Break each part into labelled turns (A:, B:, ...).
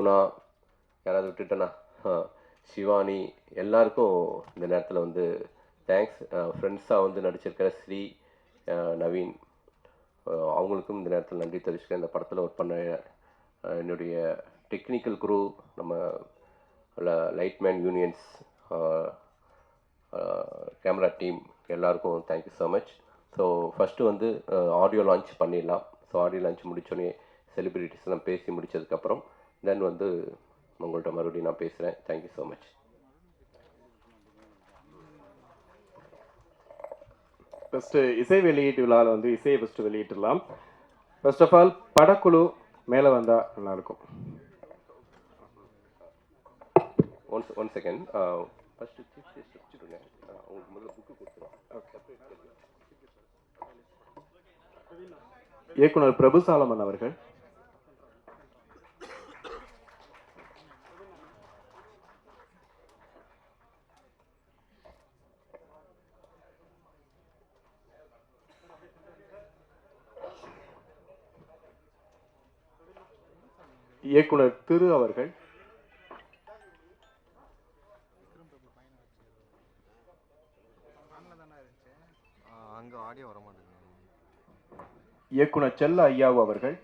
A: குணா, யாராவது விட்டுட்டேனா, சிவானி, எல்லாருக்கும் இந்த நேரத்தில் வந்து தேங்க்ஸ். ஃப்ரெண்ட்ஸாக வந்து நடிச்சிருக்கிற ஸ்ரீ, நவீன், அவங்களுக்கும் இந்த நேரத்தில் நன்றி தெரிவிச்சுக்கிறேன். இந்த படத்தில் ஒர்க் பண்ண என்னுடைய டெக்னிக்கல் குரூ, நம்ம லைட்மேன் யூனியன்ஸ், கேமரா டீம், எல்லாருக்கும் thank you so much. So first வந்து ஆடியோ லான்ச் பண்ணிடலாம். ஸோ ஆடியோ லான்ச் முடித்தோடனே செலிப்ரிட்டிஸ்லாம் பேசி முடித்ததுக்கப்புறம் தென் வந்து உங்கள்கிட்ட மறுபடியும் நான் பேசுகிறேன். Thank you so much.
B: ஃபஸ்ட்டு இசை வெளியீட்டு விழாவில் வந்து இசையை ஃபஸ்ட்டு வெளியிட்டுடலாம். ஃபர்ஸ்ட் ஆஃப் ஆல் படக்குழு மேலே வந்தால் நல்லாயிருக்கும்.
A: One second. First chief guest வச்சுருங்க. உங்களுக்கு முதல்ல புக்கு கொடுத்துருவோம்.
B: இயக்குனர் பிரபு சாலமன் அவர்கள், இயக்குனர் திரு அவர்கள், இயக்குனர் செல்ல ஐயாவு அவர்கள்,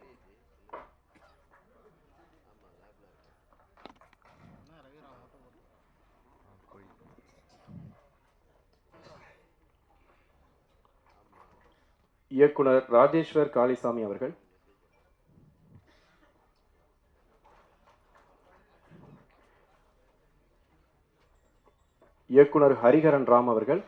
B: இயக்குனர் ராஜேஸ்வர் காளிசாமி அவர்கள், இயக்குனர் ஹரிஹரன் ராம் அவர்கள்,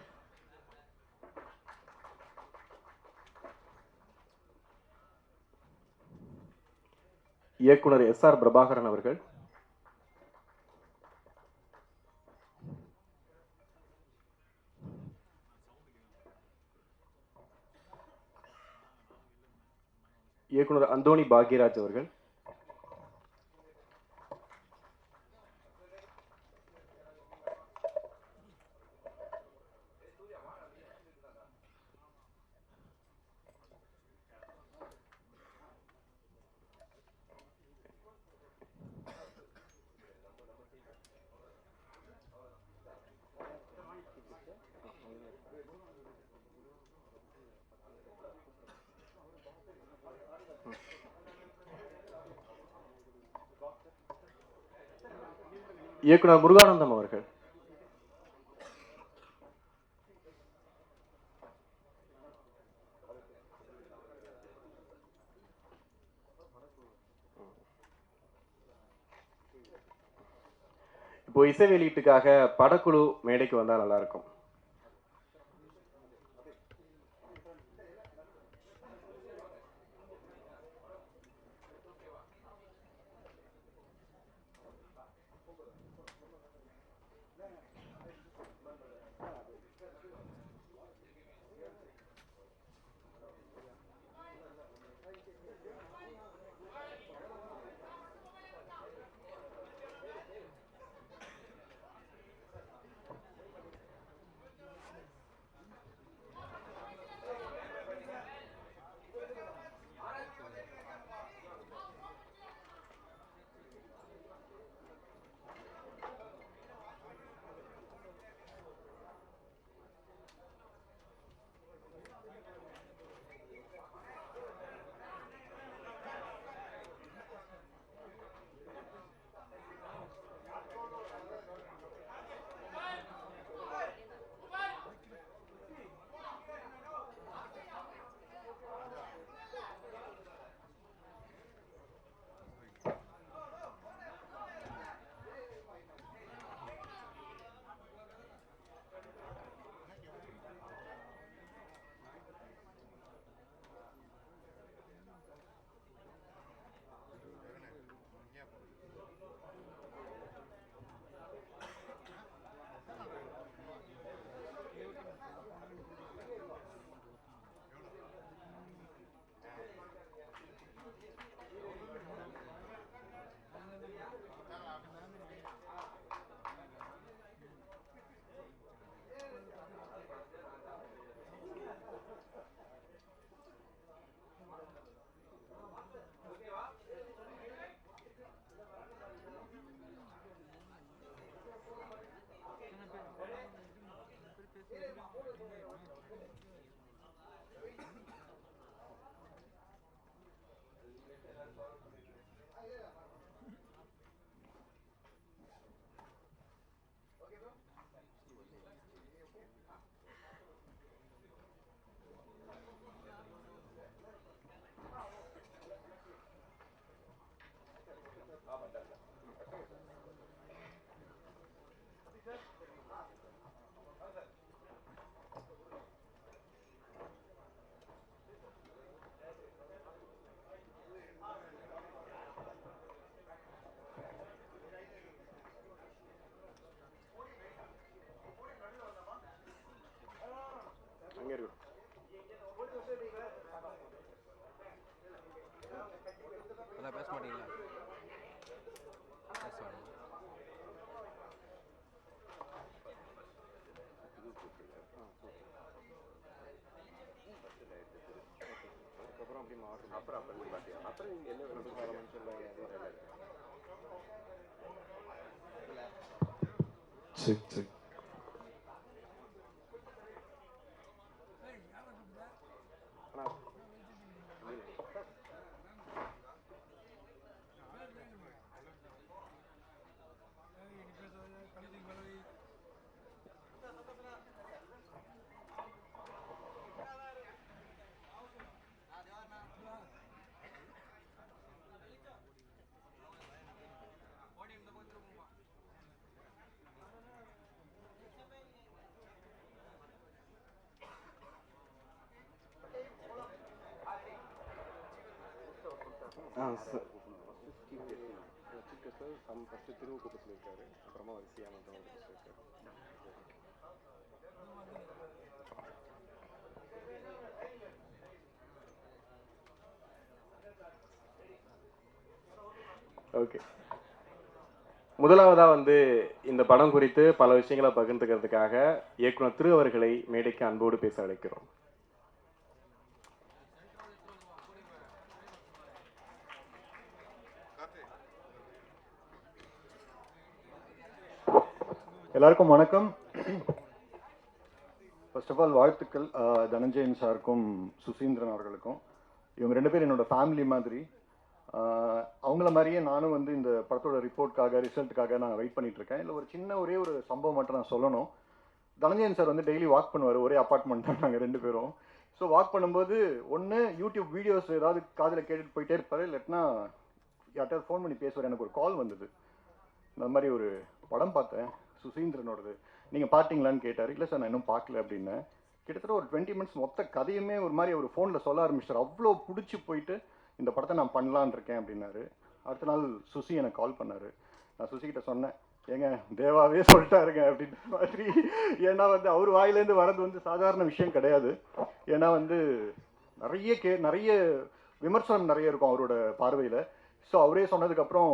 B: இயக்குனர் SR பிரபாகரன் அவர்கள், இயக்குனர் அந்தோணி பாக்யராஜ் அவர்கள், இயக்குனர் முருகானந்தம் அவர்கள், இப்போ இசை வெளியீட்டுக்காக படக்குழு மேடைக்கு வந்தால் நல்லா இருக்கும். அங்கே இருக்கு.
C: அதான் பேச மாட்டீங்களா? பேசுவாங்க.
B: அதுக்கப்புறம் அப்படி மாற்றணும்.
A: அப்புறம் நீங்கள் என்ன வேணும்
B: செக் செக். சார் சீஃப் கெஸ்ட்டில் ஃபஸ்ட்டு திருவுக்கூப்ப சொல்லியிருக்காரு, அப்புறமா வரிசையாக மற்றவங்க சொல்லியிருக்காரு. ஓகே, முதலாவதாக வந்து இந்த படம் குறித்து பல விஷயங்களை பகிர்ந்துக்கிறதுக்காக இயக்குனர் திரு அவர்களை மேடைக்கு அன்போடு பேச அழைக்கிறோம்.
D: எல்லாருக்கும் வணக்கம். ஃபர்ஸ்ட் ஆஃப் ஆல் வாழ்த்துக்கள் தனஞ்சயன் சாருக்கும் சுசீந்திரன் அவர்களுக்கும். இவங்க ரெண்டு பேரும் என்னோட ஃபேமிலி மாதிரி. அவங்கள மாதிரியே நானும் வந்து இந்த படத்தோட ரிசல்ட்டுக்காக நான் வெயிட் பண்ணிட்டு இருக்கேன். இல்லை ஒரே ஒரு சம்பவம் மட்டும் நான் சொல்லணும். தனஞ்சயன் சார் வந்து டெய்லி வாக் பண்ணுவார், ஒரே அப்பார்ட்மெண்ட் தான் நாங்கள் ரெண்டு பேரும். ஸோ வாக் பண்ணும்போது ஒன்று யூடியூப் வீடியோஸ் ஏதாவது காதில் கேட்டுட்டு போயிட்டே இருப்பார், இல்லாட்டினா யார்ட்டாவது ஃபோன் பண்ணி பேசுவார். எனக்கு ஒரு கால் வந்தது, இந்த மாதிரி ஒரு படம் பார்த்தேன் சுசீந்திரனோடது, நீங்கள் பார்த்தீங்களான்னு கேட்டார். இல்லை சார் நான் இன்னும் பார்க்கல அப்படின்னு. கிட்டத்தட்ட ஒரு 20 மினிட்ஸ் மொத்த கதையுமே ஒரு மாதிரி ஒரு ஃபோனில் சொல்ல ஆரம்பிச்சார். அவ்வளோ பிடிச்சி போயிட்டு இந்த படத்தை நான் பண்ணலான் இருக்கேன் அப்படின்னாரு. அடுத்த நாள் சுசி எனக்கு கால் பண்ணார். நான் சுசிக்கிட்ட சொன்னேன், ஏங்க தேவாவே சொல்லிட்டாருங்க அப்படின்ற மாதிரி. ஏன்னா வந்து அவர் வாயிலேருந்து வரது வந்து சாதாரண விஷயம் கிடையாது. ஏன்னா வந்து நிறைய விமர்சனம் நிறைய இருக்கும் அவரோட பார்வையில். ஸோ அவரே சொன்னதுக்கப்புறம்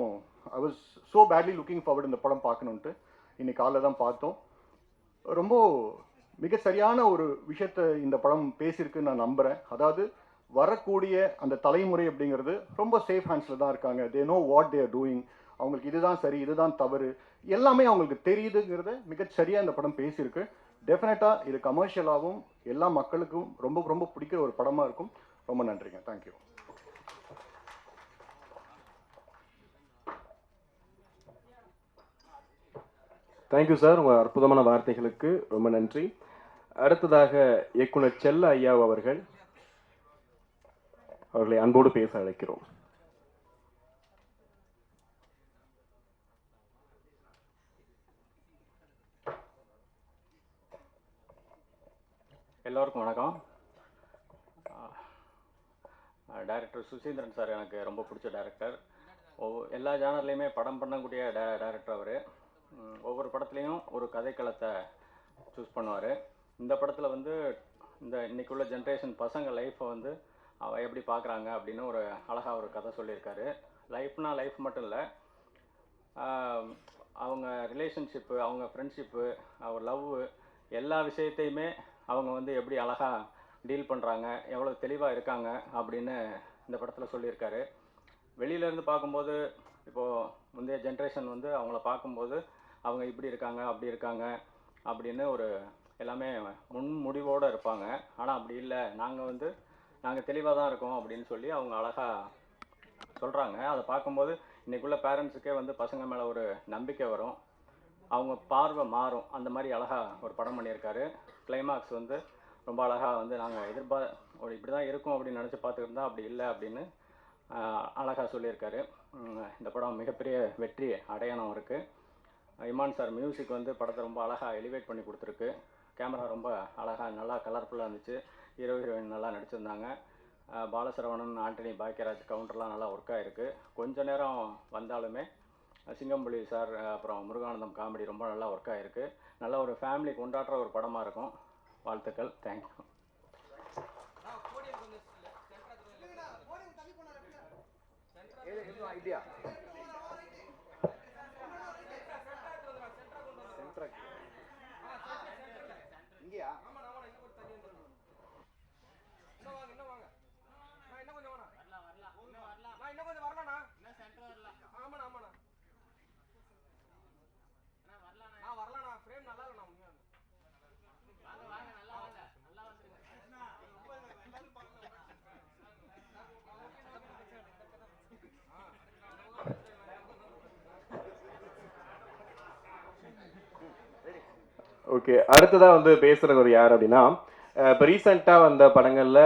D: I was so badly looking forward இந்த படம் பார்க்கணுன்ட்டு. இன்னைக்கு காலைல தான் பார்த்தோம். ரொம்ப மிக சரியான ஒரு விஷயத்தை இந்த படம் பேசியிருக்குன்னு நான் நம்புகிறேன். அதாவது வரக்கூடிய அந்த தலைமுறை அப்படிங்கிறது ரொம்ப சேஃப் ஹேண்ட்ஸில் தான் இருக்காங்க. They know what they are doing. அவங்களுக்கு இதுதான் சரி, இதுதான் தவறு, எல்லாமே அவங்களுக்கு தெரியுதுங்கிறத மிகச்சரியாக இந்த படம் பேசியிருக்கு. டெஃபினட்டாக இது கமர்ஷியலாகவும் எல்லா மக்களுக்கும் ரொம்ப ரொம்ப பிடிக்கிற ஒரு படமாக இருக்கும். ரொம்ப நன்றிங்க. தேங்க்யூ.
B: தேங்க்யூ சார், உங்கள் அற்புதமான வார்த்தைகளுக்கு ரொம்ப நன்றி. அடுத்ததாக இயக்குனர் செல்ல ஐயா அவர்களை அன்போடு பேச அழைக்கிறோம்.
E: எல்லோருக்கும் வணக்கம். டைரக்டர் சுசீந்திரன் சார் எனக்கு ரொம்ப பிடிச்ச டைரக்டர். எல்லா ஜானர்லேயுமே படம் பண்ணக்கூடிய டைரக்டர் அவர். ஒவ்வொரு படத்துலேயும் ஒரு கதைக்களத்தை சூஸ் பண்ணுவார். இந்த படத்தில் வந்து இன்னைக்கு உள்ள ஜென்ரேஷன் பசங்க லைஃப்பை வந்து எப்படி பார்க்குறாங்க அப்படின்னு ஒரு அழகாக ஒரு கதை சொல்லியிருக்காரு. லைஃப்னா லைஃப் மட்டும் இல்லை, அவங்க ரிலேஷன்ஷிப்பு, அவங்க ஃப்ரெண்ட்ஷிப்பு, அவர் லவ்வு, எல்லா விஷயத்தையுமே அவங்க வந்து எப்படி அழகாக டீல் பண்ணுறாங்க, எவ்வளோ தெளிவாக இருக்காங்க அப்படின்னு இந்த படத்தில் சொல்லியிருக்காரு. வெளியிலேருந்து பார்க்கும்போது இப்போது முந்தைய ஜென்ரேஷன் வந்து அவங்கள பார்க்கும்போது அவங்க இப்படி இருக்காங்க அப்படி இருக்காங்க அப்படின்னு ஒரு எல்லாமே முன் முடிவோடு இருப்பாங்க. ஆனால் அப்படி இல்லை, நாங்கள் தெளிவாக தான் இருக்கோம் அப்படின்னு சொல்லி அவங்க அழகாக சொல்கிறாங்க. அதை பார்க்கும்போது இன்றைக்குள்ள பேரண்ட்ஸுக்கே பசங்க மேலே ஒரு நம்பிக்கை வரும், அவங்க பார்வை மாறும். அந்த மாதிரி அழகாக ஒரு படம் பண்ணியிருக்காரு. கிளைமாக்ஸ் ரொம்ப அழகாக நாங்கள் ஒரு இப்படி தான் இருக்கும் அப்படின்னு நினச்சி பார்த்துக்கிட்டு தான் அப்படி இல்லை அப்படின்னு அழகாக சொல்லியிருக்காரு. இந்த படம் மிகப்பெரிய வெற்றி அடையாளம் இருக்குது. இமான் சார் மியூசிக் படத்தை ரொம்ப அழகாக எலிவேட் பண்ணி கொடுத்துருக்கு. கேமரா ரொம்ப அழகாக நல்லா கலர்ஃபுல்லாக இருந்துச்சு. ஹீரோ ஹீரோயின் நல்லா நடிச்சிருந்தாங்க. பாலசரவணன், ஆண்டனி பாக்கியராஜ் கவுண்டர்லாம் நல்லா ஒர்க் ஆகிருக்கு. கொஞ்ச நேரம் வந்தாலுமே சிங்கம்புலி சார் அப்புறம் முருகானந்தம் காமெடி ரொம்ப நல்லா ஒர்க் ஆகிருக்கு. நல்ல ஒரு ஃபேமிலி கொண்டாடுற ஒரு படமாக இருக்கும். வாழ்த்துக்கள். தேங்க்யூ.
C: ஐடியா இங்கயா
B: ஓகே, அடுத்ததாக பேசுகிறவர் யார் அப்படின்னா, இப்போ ரீசெண்டாக வந்த படங்களில்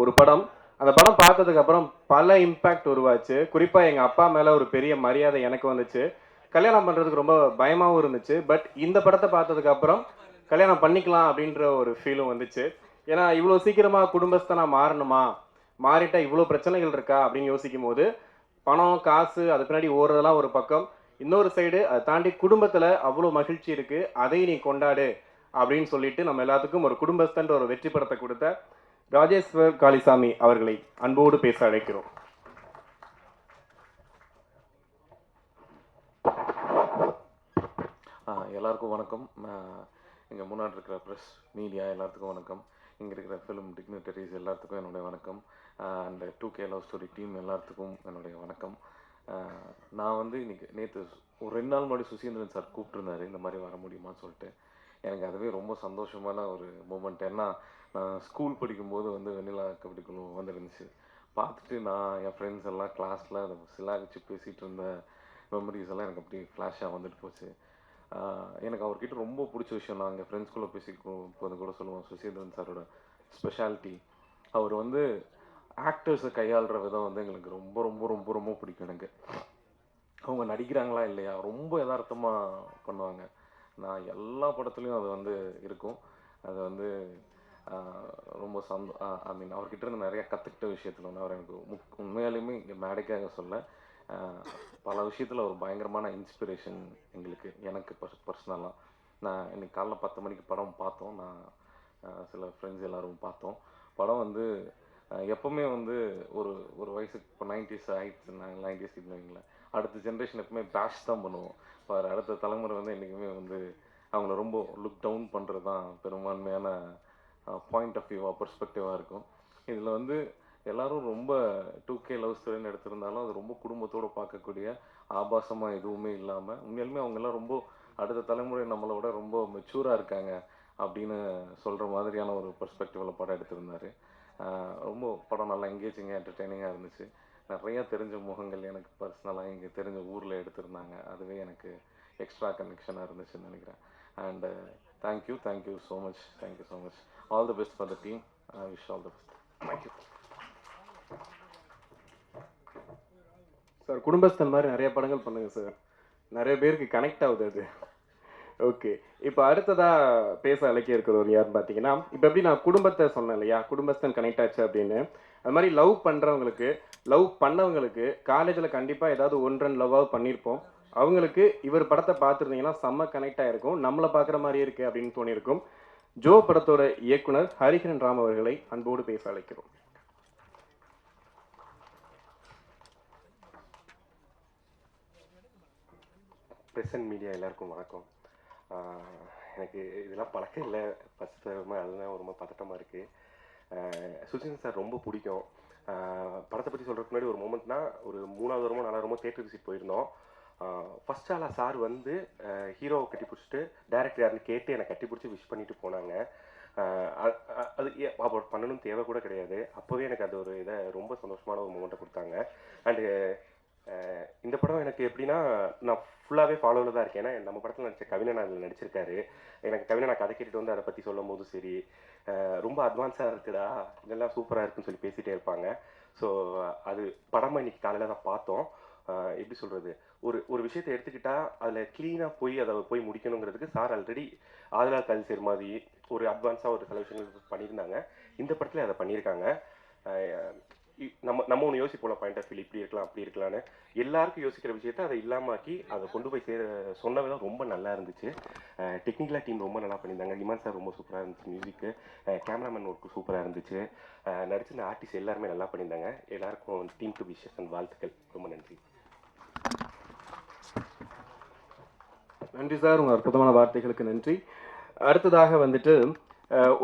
B: ஒரு படம், அந்த படம் பார்த்ததுக்கப்புறம் பல இம்பேக்ட் உருவாச்சு. குறிப்பாக எங்கள் அப்பா மேலே ஒரு பெரிய மரியாதை எனக்கு வந்துச்சு. கல்யாணம் பண்ணுறதுக்கு ரொம்ப பயமாகவும் இருந்துச்சு. பட் இந்த படத்தை பார்த்ததுக்கப்புறம் கல்யாணம் பண்ணிக்கலாம் அப்படின்ற ஒரு ஃபீலும் வந்துச்சு. ஏன்னா இவ்வளோ சீக்கிரமாக குடும்பஸ்தனாக மாறணுமா, மாறிட்டா இவ்வளோ பிரச்சனைகள் இருக்கா அப்படின்னு யோசிக்கும் போது பணம் காசு அது பின்னாடி ஓடுறதெல்லாம் ஒரு பக்கம், இன்னொரு சைடு அதை தாண்டி குடும்பத்தில் அவ்வளோ மகிழ்ச்சி இருக்குது, அதை நீ கொண்டாடு அப்படின்னு சொல்லிட்டு நம்ம எல்லாத்துக்கும் ஒரு குடும்பஸ்தன்ற ஒரு வெற்றி படத்தை கொடுத்த ராஜேஸ்வர் காளிசாமி அவர்களை அன்போடு பேச அழைக்கிறோம்.
F: எல்லாருக்கும் வணக்கம். இங்கே முன்னாடி இருக்கிற ப்ரெஸ் மீடியா எல்லாத்துக்கும் வணக்கம். இங்கே இருக்கிற ஃபிலிம் டிக்னிட்டரிஸ் எல்லாத்துக்கும் என்னுடைய வணக்கம். And 2K love story team எல்லாத்துக்கும் என்னுடைய வணக்கம். நான் இன்னைக்கு நேற்று ஒரு 2 நாள் முன்னாடி சுசீந்திரன் சார் கூப்பிட்டுருந்தாரு இந்த மாதிரி வர முடியுமான்னு சொல்லிட்டு. எனக்கு அதுவே ரொம்ப சந்தோஷமான ஒரு மூமெண்ட். ஏன்னா நான் ஸ்கூல் படிக்கும்போது வெண்ணிலா கபடி குழு வந்துருந்துச்சு. பார்த்துட்டு நான் என் ஃப்ரெண்ட்ஸ் எல்லாம் கிளாஸில் அதை சிலாகிச்சு பேசிகிட்டு இருந்த மெமரிஸ் எல்லாம் எனக்கு அப்படி ஃப்ளாஷாக வந்துட்டு போச்சு. எனக்கு அவர்கிட்ட ரொம்ப பிடிச்ச விஷயம், நான் அங்கே ஃப்ரெண்ட்ஸ்குள்ளே போது கூட சொல்லுவோம், சுசீந்திரன் சாரோட ஸ்பெஷாலிட்டி. அவர் ஆக்டர்ஸை கையாளுற விதம் எங்களுக்கு ரொம்ப ரொம்ப ரொம்ப ரொம்ப பிடிக்கும். எனக்கு அவங்க நடிக்கிறாங்களா இல்லையா ரொம்ப யதார்த்தமாக பண்ணுவாங்க. நான் எல்லா படத்துலையும் அது இருக்கும். அது ரொம்ப ஐ மீன் அவர்கிட்ட இருந்து நிறையா கற்றுக்கிட்ட விஷயத்தில் அவர் எனக்கு உண்மையாலுமே இங்கே மேடைக்காக சொல்ல பல விஷயத்தில் ஒரு பயங்கரமான இன்ஸ்பிரேஷன் எங்களுக்கு, எனக்கு பர்சனலாக. நான் இன்னைக்கு காலைல 10 மணிக்கு படம் பார்த்தோம். நான் சில ஃப்ரெண்ட்ஸ் எல்லோரும் பார்த்தோம். படம் எப்போவுமே ஒரு ஒரு வயசுக்கு இப்போ 90s ஆகிடுச்சு, நாங்கள் 90s இல்லைங்களா, அடுத்த ஜென்ரேஷன் எப்பவுமே பேஷ் தான் பண்ணுவோம். இப்போ அடுத்த தலைமுறை என்றைக்குமே அவங்கள ரொம்ப லுக் டவுன் பண்ணுறது தான் பெரும்பான்மையான பாயிண்ட் ஆஃப் வியூவாக பெர்ஸ்பெக்டிவாக இருக்கும். இதில் எல்லோரும் ரொம்ப 2K லவ் ஸ்டோரின்னு எடுத்திருந்தாலும் அது ரொம்ப குடும்பத்தோடு பார்க்கக்கூடிய ஆபாசமாக எதுவுமே இல்லாமல் உண்மையிலுமே அவங்கெல்லாம் ரொம்ப அடுத்த தலைமுறை நம்மளை விட ரொம்ப மெச்சூராக இருக்காங்க அப்படின்னு சொல்கிற மாதிரியான ஒரு பெர்ஸ்பெக்டிவில் படம் எடுத்திருந்தார். ரொம்ப படம் நல்லா எங்கேஜிங்காக என்டர்டெய்னிங்காக இருந்துச்சு. நிறையா தெரிஞ்ச முகங்கள் எனக்கு பர்சனலாக இங்கே தெரிஞ்ச ஊரில் எடுத்திருந்தாங்க. அதுவே எனக்கு எக்ஸ்ட்ரா கனெக்ஷனாக இருந்துச்சுன்னு நினைக்கிறேன். And thank you so much. Thank you so much. All the best for the team. I wish all the best. Thank you
B: sir. குடும்பஸ்தன் மாதிரி நிறைய படங்கள் பண்ணுங்க சார், நிறைய பேருக்கு கனெக்ட் ஆகுது அது. ஓகே, இப்போ அடுத்ததாக பேச அழைக்க இருக்கிறவர் யாருன்னு பார்த்தீங்கன்னா, இப்போ எப்படி நான் குடும்பத்தை சொன்னேன் இல்லையா, குடும்பஸ்தன் கனெக்ட் ஆச்சு அப்படின்னு, அது மாதிரி லவ் பண்ணுறவங்களுக்கு, லவ் பண்ணவங்களுக்கு காலேஜில் கண்டிப்பாக ஏதாவது 1-2 லவ்வாக பண்ணியிருப்போம். அவங்களுக்கு இவர் படத்தை பார்த்துருந்தீங்கன்னா செம்ம கனெக்ட் ஆகிருக்கும், நம்மளை பார்க்குற மாதிரியே இருக்குது அப்படின்னு தோணியிருக்கும். ஜோ படத்தோட இயக்குனர் ஹரிஹரன் ராம் அவர்களை அன்போடு பேச அழைக்கிறோம்.
G: ப்ரெஸ் அண்ட் மீடியா எல்லாருக்கும் வணக்கம். எனக்கு இதெல்லாம் பழக்கம் இல்லை, ஃபஸ்ட் அதெல்லாம் ரொம்ப பதட்டமாக இருக்குது. சுசீந்திரன் சார் ரொம்ப பிடிக்கும். படத்தை பற்றி சொல்கிறதுக்கு முன்னாடி ஒரு மூமெண்ட்னா, ஒரு 3வது வாரமோ 4வது வாரமோ தேட்டர் விசிட் போயிருந்தோம். ஃபர்ஸ்ட் ஆளாக சார் வந்து ஹீரோவை கட்டி பிடிச்சிட்டு டேரக்டர் யாருன்னு கேட்டு என்னை கட்டி பிடிச்சி விஷ் பண்ணிட்டு போனாங்க. அது அப்போ பண்ணணும் தேவை கூட கிடையாது. அப்போவே எனக்கு அது ஒரு இதை ரொம்ப சந்தோஷமான ஒரு மூமெண்ட்டை கொடுத்தாங்க. அண்டு இந்த படம் எனக்கு எப்படின்னா, நான் ஃபுல்லாகவே ஃபாலோவில் தான் இருக்கேன். ஏன்னா நம்ம படத்தில் நடித்த கவினன் அதில் நடிச்சிருக்காரு. எனக்கு கவினை நான் கதை கேட்டுட்டு வந்து அதை பற்றி சொல்லும் போதும் சரி, ரொம்ப அட்வான்ஸாக இருக்குடா, இதெல்லாம் சூப்பராக இருக்குன்னு சொல்லி பேசிகிட்டே இருப்பாங்க. ஸோ அது படமாக இன்னைக்கு காலையில் தான் பார்த்தோம். எப்படி சொல்கிறது, ஒரு விஷயத்தை எடுத்துக்கிட்டால் அதில் க்ளீனாக அதை போய் முடிக்கணுங்கிறதுக்கு சார் ஆல்ரெடி ஆதலா கல் சேர் மாதிரி ஒரு அட்வான்ஸாக ஒரு சில விஷயங்கள் பண்ணியிருந்தாங்க. இந்த படத்தில் அதை பண்ணியிருக்காங்க. நம்ம ஒன்று யோசிப்போம், பாயிண்ட் ஆஃப் வியூ இப்படி இருக்கலாம் அப்படி இருக்கலான்னு. எல்லாருக்கும் யோசிக்கிற விஷயத்த அதை இல்லாமாக்கி அதை கொண்டு போய் சொன்ன விதம் ரொம்ப நல்லா இருந்துச்சு. டெக்னிக்கலாக டீம் ரொம்ப நல்லா பண்ணியிருந்தாங்க. இமான் சார் ரொம்ப சூப்பராக இருந்துச்சு. மியூசிக்கு, கேமராமேன் ஒர்க்கு சூப்பராக இருந்துச்சு. நடிச்சிருந்த ஆர்டிஸ்ட் எல்லாருமே நல்லா பண்ணியிருந்தாங்க. எல்லாருக்கும் டீமுக்கு விஷஸ் அண்ட் வாழ்த்துக்கள். ரொம்ப நன்றி.
B: நன்றி சார், உங்கள் அற்புதமான வார்த்தைகளுக்கு நன்றி. அடுத்ததாக வந்துட்டு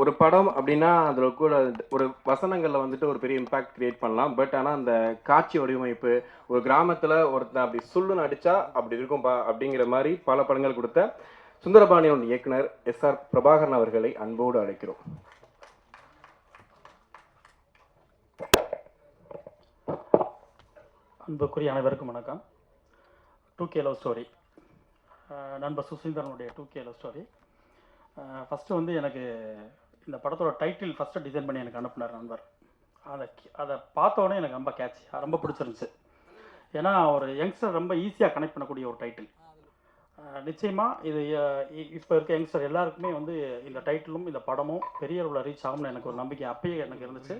B: ஒரு படம் அப்படின்னா அதில் கூட ஒரு வசனங்களில் வந்துட்டு ஒரு பெரிய இம்பேக்ட் கிரியேட் பண்ணலாம். பட் ஆனால் அந்த காட்சி வடிவமைப்பு, ஒரு கிராமத்தில் ஒருத்தன் அப்படி சொல்லுன்னு அடித்தா அப்படி இருக்கும்பா அப்படிங்கிற மாதிரி பல படங்கள் கொடுத்த சுந்தரபாண்டியன் இயக்குனர் எஸ்ஆர் பிரபாகரன் அவர்களை அன்போடு அழைக்கிறோம்.
H: அன்புக்குரிய அனைவருக்கும் வணக்கம். 2K லவ் ஸ்டோரி, நண்பர் சுசீந்திரனுடைய 2K லவ் ஸ்டோரி. ஃபஸ்ட்டு வந்து எனக்கு இந்த படத்தோட டைட்டில் ஃபஸ்ட்டு டிசைன் பண்ணி எனக்கு அனுப்புனார் நண்பர். அதை பார்த்தோன்னே எனக்கு ரொம்ப கேட்சி, ரொம்ப பிடிச்சிருந்துச்சு. ஏன்னா ஒரு யங்ஸ்டர் ரொம்ப ஈஸியாக கனெக்ட் பண்ணக்கூடிய ஒரு டைட்டில். நிச்சயமாக இது இப்போ இருக்க யங்ஸ்டர் எல்லாருக்குமே வந்து இந்த டைட்டிலும் இந்த படமும் பெரிய அளவில் ரீச் ஆகும்னு எனக்கு ஒரு நம்பிக்கை அப்பயே எனக்கு இருந்துச்சு.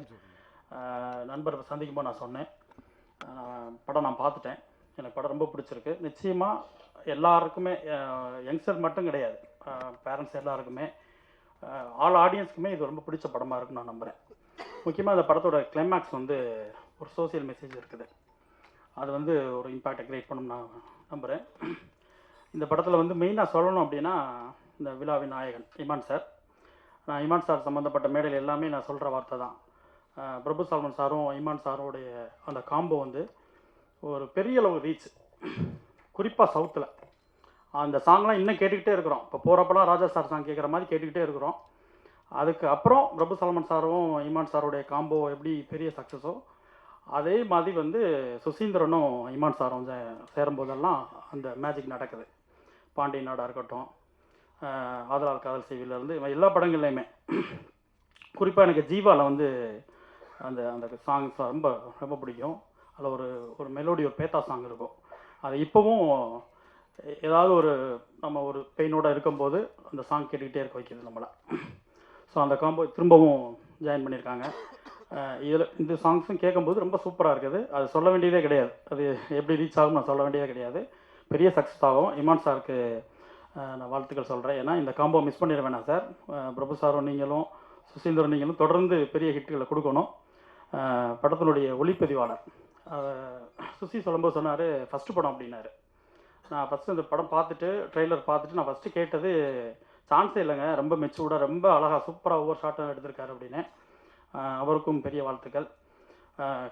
H: நண்பர் சந்திக்கும் போது நான் சொன்னேன், படம் நான் பார்த்துட்டேன், எனக்கு படம் ரொம்ப பிடிச்சிருக்கு. நிச்சயமாக எல்லாருக்குமே, யங்ஸ்டர் மட்டும் கிடையாது, பேரண்ட்ஸ் எல்லாருக்குமே, ஆல் ஆடியன்ஸுக்குமே இது ரொம்ப பிடிச்ச படமாக இருக்குன்னு நான் நம்புகிறேன். முக்கியமாக இந்த படத்தோட கிளைமேக்ஸ் வந்து ஒரு சோசியல் மெசேஜ் இருக்குது. அது வந்து ஒரு இம்பேக்டை க்ரியேட் பண்ணணும்னு நான் நம்புகிறேன். இந்த படத்தில் வந்து மெயினாக சொல்லணும் அப்படின்னா, இந்த விழாவின் நாயகன் இமான் சார். நான் இமான் சார் சம்மந்தப்பட்ட மேடையில் எல்லாமே நான் சொல்கிற வார்த்தை தான். பிரபு சால்மன் சாரும் இமான் சாரோடைய அந்த காம்போ வந்து ஒரு பெரிய அளவு ரீச், குறிப்பாக சவுத்தில். அந்த சாங்லாம் இன்னும் கேட்டுக்கிட்டே இருக்கிறோம். இப்போ போகிறப்பெல்லாம் ராஜா சார் சாங் கேட்குற மாதிரி கேட்டுக்கிட்டே இருக்கிறோம். அதுக்கு அப்புறம் பிரபு சால்மன் சாரும் இமான் சாரோடைய காம்போ எப்படி பெரிய சக்ஸஸோ, அதே மாதிரி வந்து சுசீந்திரனும் இமான் சாரும் சேரும்போதெல்லாம் அந்த மேஜிக் நடக்குது. பாண்டிய நாடாக இருக்கட்டும், ஆதலால் காதல் செய்விலேருந்து எல்லா படங்கள்லையுமே, குறிப்பாக எனக்கு ஜீவாவில் வந்து அந்த அந்த சாங்ஸ் ரொம்ப ரொம்ப பிடிக்கும். அதில் ஒரு மெலோடி, ஒரு பேத்தா சாங் இருக்கும். அது இப்போவும் ஏதாவது நம்ம ஒரு பெயினோடு இருக்கும்போது அந்த சாங் கேட்டுக்கிட்டே இருக்க வைக்கிது நம்மளை. ஸோ அந்த காம்போ திரும்பவும் ஜாயின் பண்ணியிருக்காங்க. இதில் இந்த சாங்ஸும் கேட்கும்போது ரொம்ப சூப்பராக இருக்குது. அது சொல்ல வேண்டியதே கிடையாது, அது எப்படி ரீச் ஆகும் நான் சொல்ல வேண்டியதே கிடையாது. பெரிய சக்ஸஸ் ஆகும். இமான் சாருக்கு நான் வாழ்த்துக்கள் சொல்கிறேன். ஏன்னா இந்த காம்போ மிஸ் பண்ணிட வேணாம் சார். பிரபு சாரும் நீங்களும் சுசீந்திரன் நீங்களும் தொடர்ந்து பெரிய ஹிட்டுகளை கொடுக்கணும். படத்தினுடைய ஒளிப்பதிவாளர் சுசி சொல்லும்போது சொன்னார், ஃபஸ்ட்டு படம் அப்படின்னாரு. நான் ஃபஸ்ட்டு இந்த படம் பார்த்துட்டு, ட்ரெய்லர் பார்த்துட்டு நான் ஃபஸ்ட்டு கேட்டது, சான்ஸே இல்லைங்க, ரொம்ப மெச்சூர்டாக ரொம்ப அழகாக சூப்பராக ஒவ்வொரு ஷாட்டும் எடுத்திருக்காரு அப்படின்னு. அவருக்கும் பெரிய வாழ்த்துக்கள்.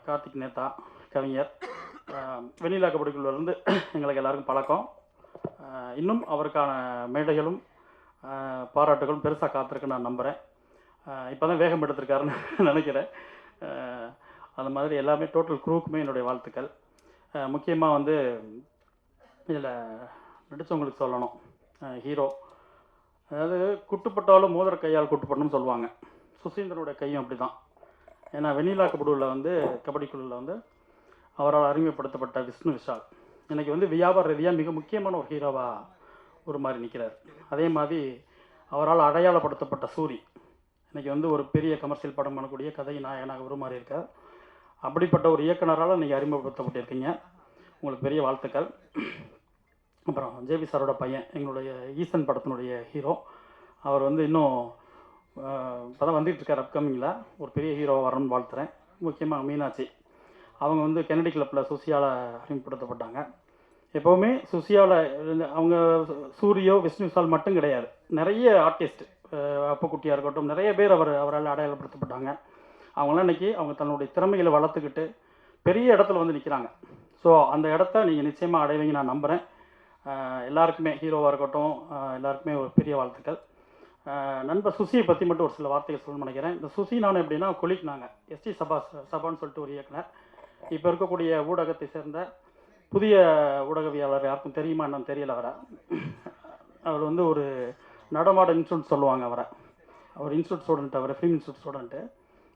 H: கார்த்திக் நேதா கவிஞர், வெண்ணிலா கபடிக்குள்ளேருந்து எங்களுக்கு எல்லாருக்கும் பழக்கம். இன்னும் அவருக்கான மேடைகளும் பாராட்டுகளும் பெருசாக காத்திருக்குன்னு நான் நம்புகிறேன். இப்போ தான் வேகம் எடுத்திருக்காருன்னு நினைக்கிறேன். அந்த மாதிரி எல்லாமே டோட்டல் க்ரூக்குமே என்னுடைய வாழ்த்துக்கள். முக்கியமாக வந்து இதில் நடித்தவங்களுக்கு சொல்லணும், ஹீரோ, அதாவது குட்டுப்பட்டாலும் மோதிர கையால் குட்டுப்படணும்னு சொல்லுவாங்க. சுசீந்திரனுடைய கையும் அப்படி தான். ஏன்னா வெண்ணிலா கபடியில் வந்து கபடிக்குழுவில் வந்து அவரால் அறிமுகப்படுத்தப்பட்ட விஷ்ணு விஷால் இன்றைக்கி வந்து வியாபார ரீதியாக மிக முக்கியமான ஒரு ஹீரோவாக ஒரு மாதிரி நிற்கிறார். அதே மாதிரி அவரால் அடையாளப்படுத்தப்பட்ட சூரி இன்றைக்கி வந்து ஒரு பெரிய கமர்ஷியல் படம் பண்ணக்கூடிய கதை நாயகனாக உருமாறி இருக்கார். அப்படிப்பட்ட ஒரு இயக்குனரால் நீங்கள் அறிமுகப்படுத்தப்பட்டிருக்கீங்க, உங்களுக்கு பெரிய வாழ்த்துக்கள். அப்புறம் ஜேபி சாரோட பையன், எங்களுடைய ஈசன் படத்தினுடைய ஹீரோ, அவர் வந்து இன்னும் இப்போ தான் வந்துகிட்ருக்கார். அப்கமிங்கில் ஒரு பெரிய ஹீரோவாக வரணும்னு வாழ்த்துறேன். முக்கியமாக மீனாட்சி, அவங்க வந்து கென்னடி கிளப்பில் சுசியால் அறிமுகப்படுத்தப்பட்டாங்க. எப்போவுமே சுசியாவில் அவங்க சூரியோ விஷ்ணு விஷால் மட்டும் கிடையாது, நிறைய ஆர்டிஸ்ட், அப்பக்குட்டியாக இருக்கட்டும், நிறைய பேர் அவரால் அடையாளப்படுத்தப்பட்டாங்க. அவங்களாம் இன்றைக்கி அவங்க தன்னுடைய திறமைகளை வளர்த்துக்கிட்டு பெரிய இடத்துல வந்து நிற்கிறாங்க. ஸோ அந்த இடத்த நீங்கள் நிச்சயமாக அடைவீங்க நான் நம்புகிறேன். எல்லாருக்குமே ஹீரோவாக இருக்கட்டும் எல்லாருக்குமே ஒரு பெரிய வாழ்த்துக்கள். நண்பர் சுசியை பற்றி மட்டும் ஒரு சில வார்த்தைகள் சொல்லணும்னு நினைக்கிறேன். இந்த சுசி நான் எப்படின்னா கொலிக் நாங்கள் எஸ்டி சபான்னு சொல்லிட்டு ஒரு இயக்குனர். இப்போ இருக்கக்கூடிய ஊடகத்தை சேர்ந்த புதிய ஊடகவியாளர் யாருக்கும் தெரியுமா என்னன்னு தெரியல அவரை. அவர் வந்து ஒரு நடமாட இன்ஸ்டியூட் சொல்லுவாங்க அவரை. அவர் institute student, our film institute student.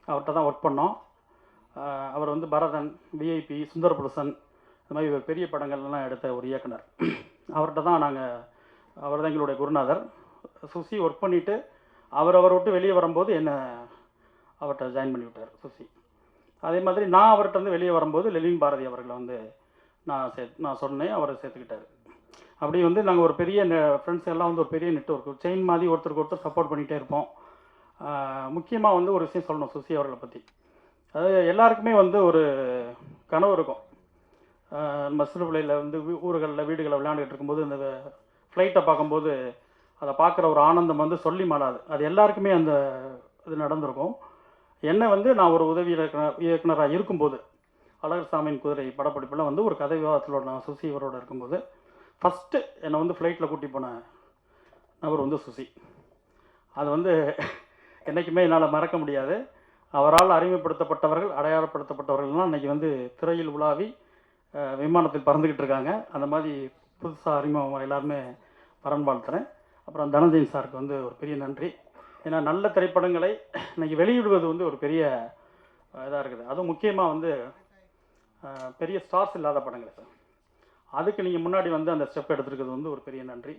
H: அவர்கிட்ட தான் ஒர்க் பண்ணோம். அவர் வந்து பரதன், விஐபி, சுந்தரபுருஷன் இந்த மாதிரி ஒரு பெரிய படங்கள்லாம் எடுத்த ஒரு இயக்குனர். அவர்கிட்ட தான் அவர் தான் எங்களுடைய குருநாதர். சுசி ஒர்க் பண்ணிவிட்டு அவரை விட்டு வெளியே வரும்போது என்னை அவர்கிட்ட ஜாயின் பண்ணி விட்டார் சுசி. அதே மாதிரி நான் அவர்கிட்ட வந்து வெளியே வரும்போது லெலின் பாரதி அவர்களை வந்து நான் சொன்னேன், அவரை சேர்த்துக்கிட்டார். அப்படி வந்து நாங்கள் ஒரு பெரிய ஃப்ரெண்ட்ஸ் எல்லாம் வந்து ஒரு பெரிய நெட்வொர்க் செயின் மாதிரி ஒருத்தருக்கு ஒருத்தர் சப்போர்ட் பண்ணிகிட்டே இருப்போம். முக்கியமாக வந்து ஒரு விஷயம் சொல்லணும் சுசி அவர்களை பற்றி. அதாவது எல்லாருக்குமே வந்து ஒரு கனவு இருக்கும். நம்ம சிறு பிள்ளையில் வந்து ஊர்களில் வீடுகளில் விளையாண்டுக்கிட்டு இருக்கும்போது இந்த ஃப்ளைட்டை பார்க்கும்போது அதை பார்க்குற ஒரு ஆனந்தம் வந்து சொல்லி மாறாது. அது எல்லாருக்குமே அந்த இது நடந்திருக்கும். என்னை வந்து நான் ஒரு உதவி இயக்குனராக இருக்கும்போது அழகர் சாமியின் குதிரை படப்பிடிப்பில் வந்து ஒரு கதை விவாதத்தில் நான் சுசி இவரோடு இருக்கும்போது ஃபஸ்ட்டு என்னை வந்து ஃப்ளைட்டில் கூட்டி போன நபர் வந்து சுசி. அது வந்து என்றைக்குமே என்னால் மறக்க முடியாது. அவரால் அறிமுகப்படுத்தப்பட்டவர்கள், அடையாளப்படுத்தப்பட்டவர்கள்லாம் இன்றைக்கி வந்து திரையில் உலாவி விமானத்தில் பறந்துக்கிட்டு இருக்காங்க. அந்த மாதிரி புதுசாக அறிமுகம் எல்லாருமே பரன் வாழ்த்துறேன். அப்புறம் தனஞ்சயன் சாருக்கு வந்து ஒரு பெரிய நன்றி. ஏன்னா நல்ல திரைப்படங்களை இன்றைக்கி வெளியிடுவது வந்து ஒரு பெரிய இதாக இருக்குது. அதுவும் முக்கியமாக வந்து பெரிய ஸ்டார்ஸ் இல்லாத படங்கள் சார். அதுக்கு நீங்கள் முன்னாடி வந்து அந்த ஸ்டெப் எடுத்துருக்கிறது வந்து ஒரு பெரிய நன்றி.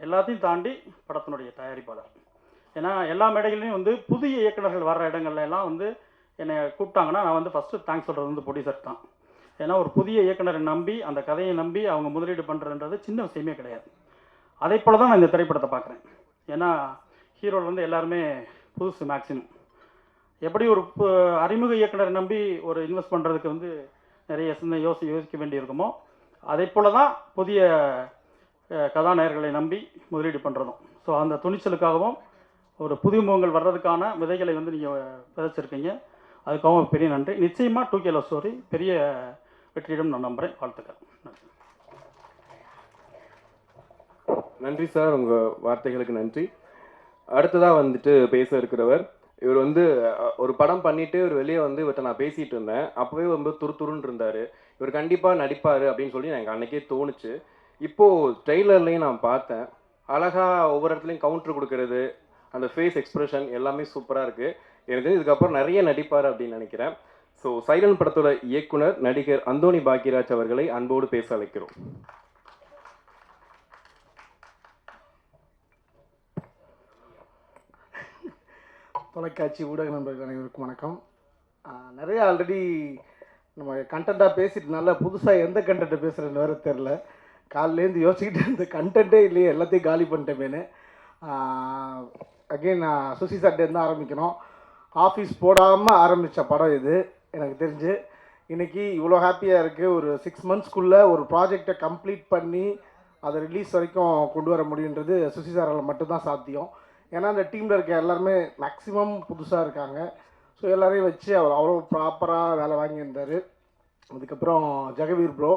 H: எல்லாத்தையும் தாண்டி படத்தினுடைய தயாரிப்பாளர். ஏன்னா எல்லா மேடைகள்லையும் வந்து புதிய இயக்குநர்கள் வர்ற இடங்கள்ல எல்லாம் வந்து என்னை கூப்பிட்டாங்கன்னா நான் வந்து ஃபஸ்ட்டு தேங்க்ஸ் சொல்கிறது வந்து ப்ரொடியூசர் தான். ஏன்னா ஒரு புதிய இயக்குனரை நம்பி அந்த கதையை நம்பி அவங்க முதலீடு பண்ணுறதுன்றது சின்ன விஷயமே கிடையாது. அதே போல் தான் நான் இந்த திரைப்படத்தை பார்க்குறேன். ஏன்னா ஹீரோவில் வந்து எல்லாருமே புதுசு மேக்ஸிமம். எப்படி ஒரு அறிமுக இயக்குனரை நம்பி ஒரு இன்வெஸ்ட் பண்ணுறதுக்கு வந்து நிறைய சின்ன யோசிக்க வேண்டியிருக்குமோ அதே போல் தான் புதிய கதாநாயகர்களை நம்பி முதலீடு பண்ணுறதும். ஸோ அந்த துணிச்சலுக்காகவும் ஒரு புதிய முகங்கள் வர்றதுக்கான விதைகளை வந்து நீங்கள் விதைச்சிருக்கீங்க. அதுக்காகவும் பெரிய நன்றி. நிச்சயமாக 2K லவ் ஸ்டோரி பெரிய வெற்றியிடம் நான் நம்புகிறேன். வாழ்த்துக்கள்.
B: நன்றி சார், உங்கள் வார்த்தைகளுக்கு நன்றி. அடுத்ததாக வந்துட்டு பேச இருக்கிறவர் இவர் வந்து ஒரு படம் பண்ணிட்டு இவர் வெளியே வந்து இவர்கிட்ட நான் பேசிகிட்டு இருந்தேன். அப்போவே வந்து துருன்னு இருந்தார். இவர் கண்டிப்பாக நடிப்பார் அப்படின்னு சொல்லி எனக்கு அன்றைக்கே தோணுச்சு. இப்போது ட்ரெய்லர்லேயும் நான் பார்த்தேன். அழகாக ஒவ்வொரு இடத்துலையும் கவுண்டர் கொடுக்கறது, அந்த ஃபேஸ் எக்ஸ்ப்ரெஷன் எல்லாமே சூப்பராக இருக்குது. எனக்கு இதுக்கப்புறம் நிறைய நடிப்பார் அப்படின்னு நினைக்கிறேன். ஸோ சைலண்ட் படத்தோட இயக்குனர் நடிகர் அந்தோணி பாக்கியராஜ் அவர்களை அன்போடு பேச அழைக்கிறோம்.
I: தொலைக்காட்சி ஊடக நண்பர்கள் அனைவருக்கும் வணக்கம். நிறைய ஆல்ரெடி நம்ம கண்டென்ட்டாக பேசிட்டு நல்லா புதுசாக எந்த கண்டென்ட்டை பேசுகிறேன்னு வேறு தெரில. காலையிலேருந்து யோசிச்சுக்கிட்டு இந்த கண்டென்ட்டே இல்லையே, எல்லாத்தையும் காலி பண்ணிட்டேமேனு. அகெயின் நான் சுசி சார்ட்டேருந்து ஆரம்பிக்கணும். ஆஃபீஸ் போடாமல் ஆரம்பித்த படம் இது. எனக்கு தெரிஞ்சு இன்றைக்கி இவ்வளோ ஹாப்பியாக இருக்குது. ஒரு 6 மந்த்ஸ்க்குள்ளே ஒரு ப்ராஜெக்டை கம்ப்ளீட் பண்ணி அதை ரிலீஸ் வரைக்கும் கொண்டு வர முடியுன்றது சுசி சாரால் மட்டும்தான் சாத்தியம். ஏன்னா அந்த டீமில் இருக்க எல்லாருமே மேக்ஸிமம் புதுசாக இருக்காங்க. ஸோ எல்லோரையும் வச்சு அவர் அவ்வளோ ப்ராப்பராக வேலை வாங்கியிருந்தார். அதுக்கப்புறம் ஜெகவீர் ப்ரோ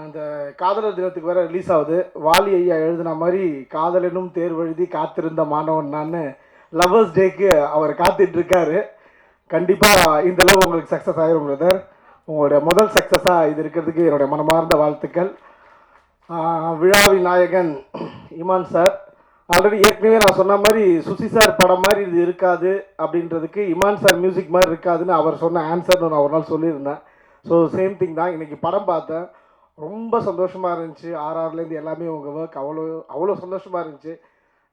I: இந்த காதலர் தினத்துக்கு வேறு ரிலீஸ் ஆகுது. வாலி ஐயா எழுதின மாதிரி காதலனும் தேர்வு எழுதி காத்திருந்த மாணவன் நான் லவ்வர்ஸ் டேக்கு அவர் காத்துட்ருக்காரு. கண்டிப்பாக இந்த லவ் உங்களுக்கு சக்ஸஸ் ஆகிரும் பிரதர். உங்களுடைய முதல் சக்ஸஸாக இது இருக்கிறதுக்கு என்னுடைய மனமார்ந்த வாழ்த்துக்கள். விழாவின் நாயகன் இமான் சார், ஆல்ரெடி ஏற்கனவே நான் சொன்ன மாதிரி சுசி சார் படம் மாதிரி இது இருக்காது அப்படின்றதுக்கு இமான் சார் மியூசிக் மாதிரி இருக்காதுன்னு அவர் சொன்ன ஆன்சர்னு நான் ஒரு நாள் சொல்லியிருந்தேன். ஸோ சேம் திங் தான். இன்றைக்கி படம் பார்த்தேன், ரொம்ப சந்தோஷமாக இருந்துச்சு. ஆர்ஆர்லேருந்து எல்லாமே உங்கள் ஒர்க் அவ்வளோ சந்தோஷமாக இருந்துச்சு.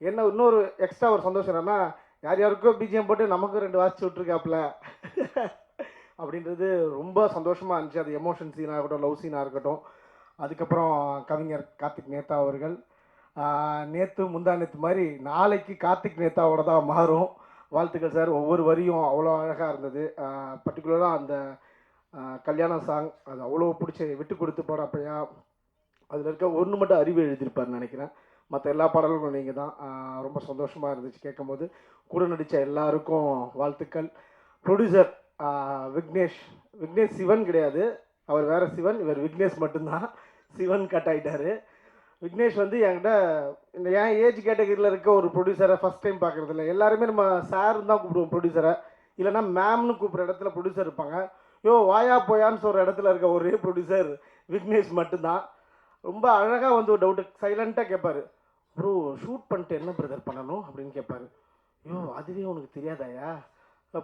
I: என்ன இன்னொரு எக்ஸ்ட்ரா ஒரு சந்தோஷம் என்னென்னா, யாருக்கோ பிஜிஎம் போட்டு நமக்கு 2 வாட்ச் விட்ருக்காப்புல அப்படின்றது ரொம்ப சந்தோஷமாக இருந்துச்சு. அது எமோஷன் சீனாக இருக்கட்டும், லவ் சீனாக இருக்கட்டும். அதுக்கப்புறம் கவிஞர் கார்த்திக் நேத்தா அவர்கள் நேற்று முந்தா நேற்று மாதிரி நாளைக்கு கார்த்திக் நேத்தாவோட தான் மாறும். வாழ்த்துக்கள் சார். ஒவ்வொரு வரியும் அவ்வளோ அழகாக இருந்தது. பர்டிகுலராக அந்த கல்யாண சாங் அது அவ்வளோ பிடிச்சி விட்டு கொடுத்து போகிறப்பையா அதில் இருக்க ஒன்று மட்டும் அறிவு எழுதியிருப்பார்னு நினைக்கிறேன். மற்ற எல்லா பாடல்களும் நீங்கள் தான். ரொம்ப சந்தோஷமாக இருந்துச்சு கேட்கும்போது. கூட நடித்த எல்லாருக்கும் வாழ்த்துக்கள். ப்ரொடியூசர் விக்னேஷ் சிவன் கிடையாது, அவர் வேறு சிவன், இவர் விக்னேஷ் மட்டும்தான். சிவன் கட் ஆகிட்டாரு. விக்னேஷ் வந்து என்கிட்ட இந்த என் ஏஜ் கேட்டகரியில் இருக்க ஒரு ப்ரொடியூசரை ஃபஸ்ட் டைம் பார்க்குறது இல்லை. எல்லாருமே நம்ம சார்னு தான் கூப்பிடுவோம் ப்ரொடியூசரை, இல்லைனா மேம்னு கூப்பிட்ற இடத்துல ப்ரொடியூசர் இருப்பாங்க. யோ வாயா போயான்னு சொல்கிற இடத்துல இருக்க ஒரே ப்ரொடியூசர் விக்னேஷ் மட்டும்தான். ரொம்ப அழகாக வந்து ஒரு டவுட்டு சைலண்ட்டாக கேட்பார். ப்ரோ ஷூட் பண்ணிட்டு என்ன பிரதர் பண்ணணும் அப்படின்னு கேட்பார். யோ அதுவே உனக்கு தெரியாதாயா?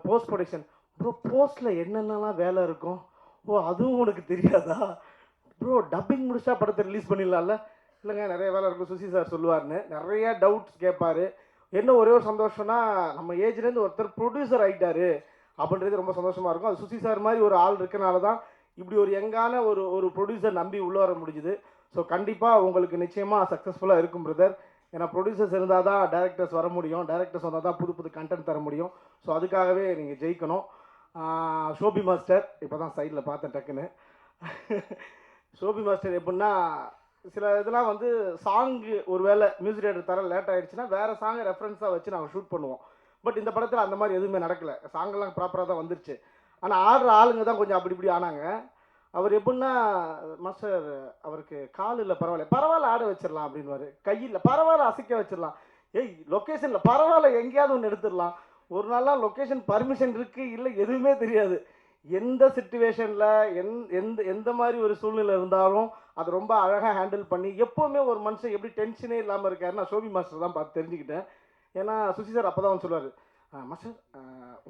I: போஸ்ட் ப்ரொடக்ஷன் ப்ரோ, போஸ்ட்டில் என்னென்னலாம் வேலை இருக்கும், ஓ அதுவும் உனக்கு தெரியாதா? ப்ரோ டப்பிங் முடிச்சா படத்தை ரிலீஸ் பண்ணிடலாம்ல? இல்லைங்க நிறைய வேலை இருக்கும் சுசி சார் சொல்லுவார்னு நிறைய டவுட்ஸ் கேட்பார். என்ன ஒரே ஒரு சந்தோஷம்னா நம்ம ஏஜ்லேருந்து ஒருத்தர் ப்ரொடியூசர் ஆகிட்டாரு அப்படின்றது ரொம்ப சந்தோஷமாக இருக்கும். அது சுசி சார் மாதிரி ஒரு ஆள் இருக்கனால தான் இப்படி ஒரு யங்கான ஒரு ப்ரொடியூசர் நம்பி உள்ளே வர முடிஞ்சுது. ஸோ கண்டிப்பாக உங்களுக்கு நிச்சயமாக சக்ஸஸ்ஃபுல்லாக இருக்கும் பிரதர். ஏன்னா ப்ரொடியூசர்ஸ் இருந்தால் தான் டேரக்டர்ஸ் வர முடியும், டேரக்டர்ஸ் வந்தால் தான் புது புது கண்டென்ட் தர முடியும். ஸோ அதுக்காகவே நீங்கள் ஜெயிக்கணும். ஷோபி மாஸ்டர் இப்போ தான் சைடில் பார்த்தேன் டக்குன்னு. ஷோபி மாஸ்டர் எப்படின்னா சில இதெல்லாம் வந்து சாங்கு ஒரு வேளை மியூசிக் டேரக்டர் தர லேட் ஆகிடுச்சுன்னா வேறு சாங்கை ரெஃபரன்ஸாக வச்சு நாங்கள் ஷூட் பண்ணுவோம். பட் இந்த படத்தில் அந்த மாதிரி எதுவுமே நடக்கலை, சாங்கெல்லாம் ப்ராப்பராக தான் வந்துருச்சு. ஆனால் ஆடுற ஆளுங்க தான் கொஞ்சம் அப்படி இப்படி ஆனாங்க. அவர் எப்படின்னா மாஸ்டர் அவருக்கு கால் இல்லை பரவாயில்ல ஆட வச்சிடலாம் அப்படின்வாரு, கையில் பரவாயில்ல அசைக்க வச்சிடலாம், ஏய் லொக்கேஷனில் பரவாயில்ல எங்கேயாவது ஒன்று எடுத்துடலாம். ஒரு நாளாக லொக்கேஷன் பர்மிஷன் இருக்குது இல்லை எதுவுமே தெரியாது. எந்த சிச்சுவேஷனில் எந்த மாதிரி ஒரு சூழ்நிலை இருந்தாலும் அது ரொம்ப அழகாக ஹேண்டில் பண்ணி எப்போவுமே ஒரு மனுஷன் எப்படி டென்ஷனே இல்லாமல் இருக்காருன்னா ஷோபி மாஸ்டர் தான் பார்த்து தெரிஞ்சுக்கிட்டேன். ஏன்னா சுசி சார் அப்போ தான் வந்து சொல்லுவார், மாஸ்டர்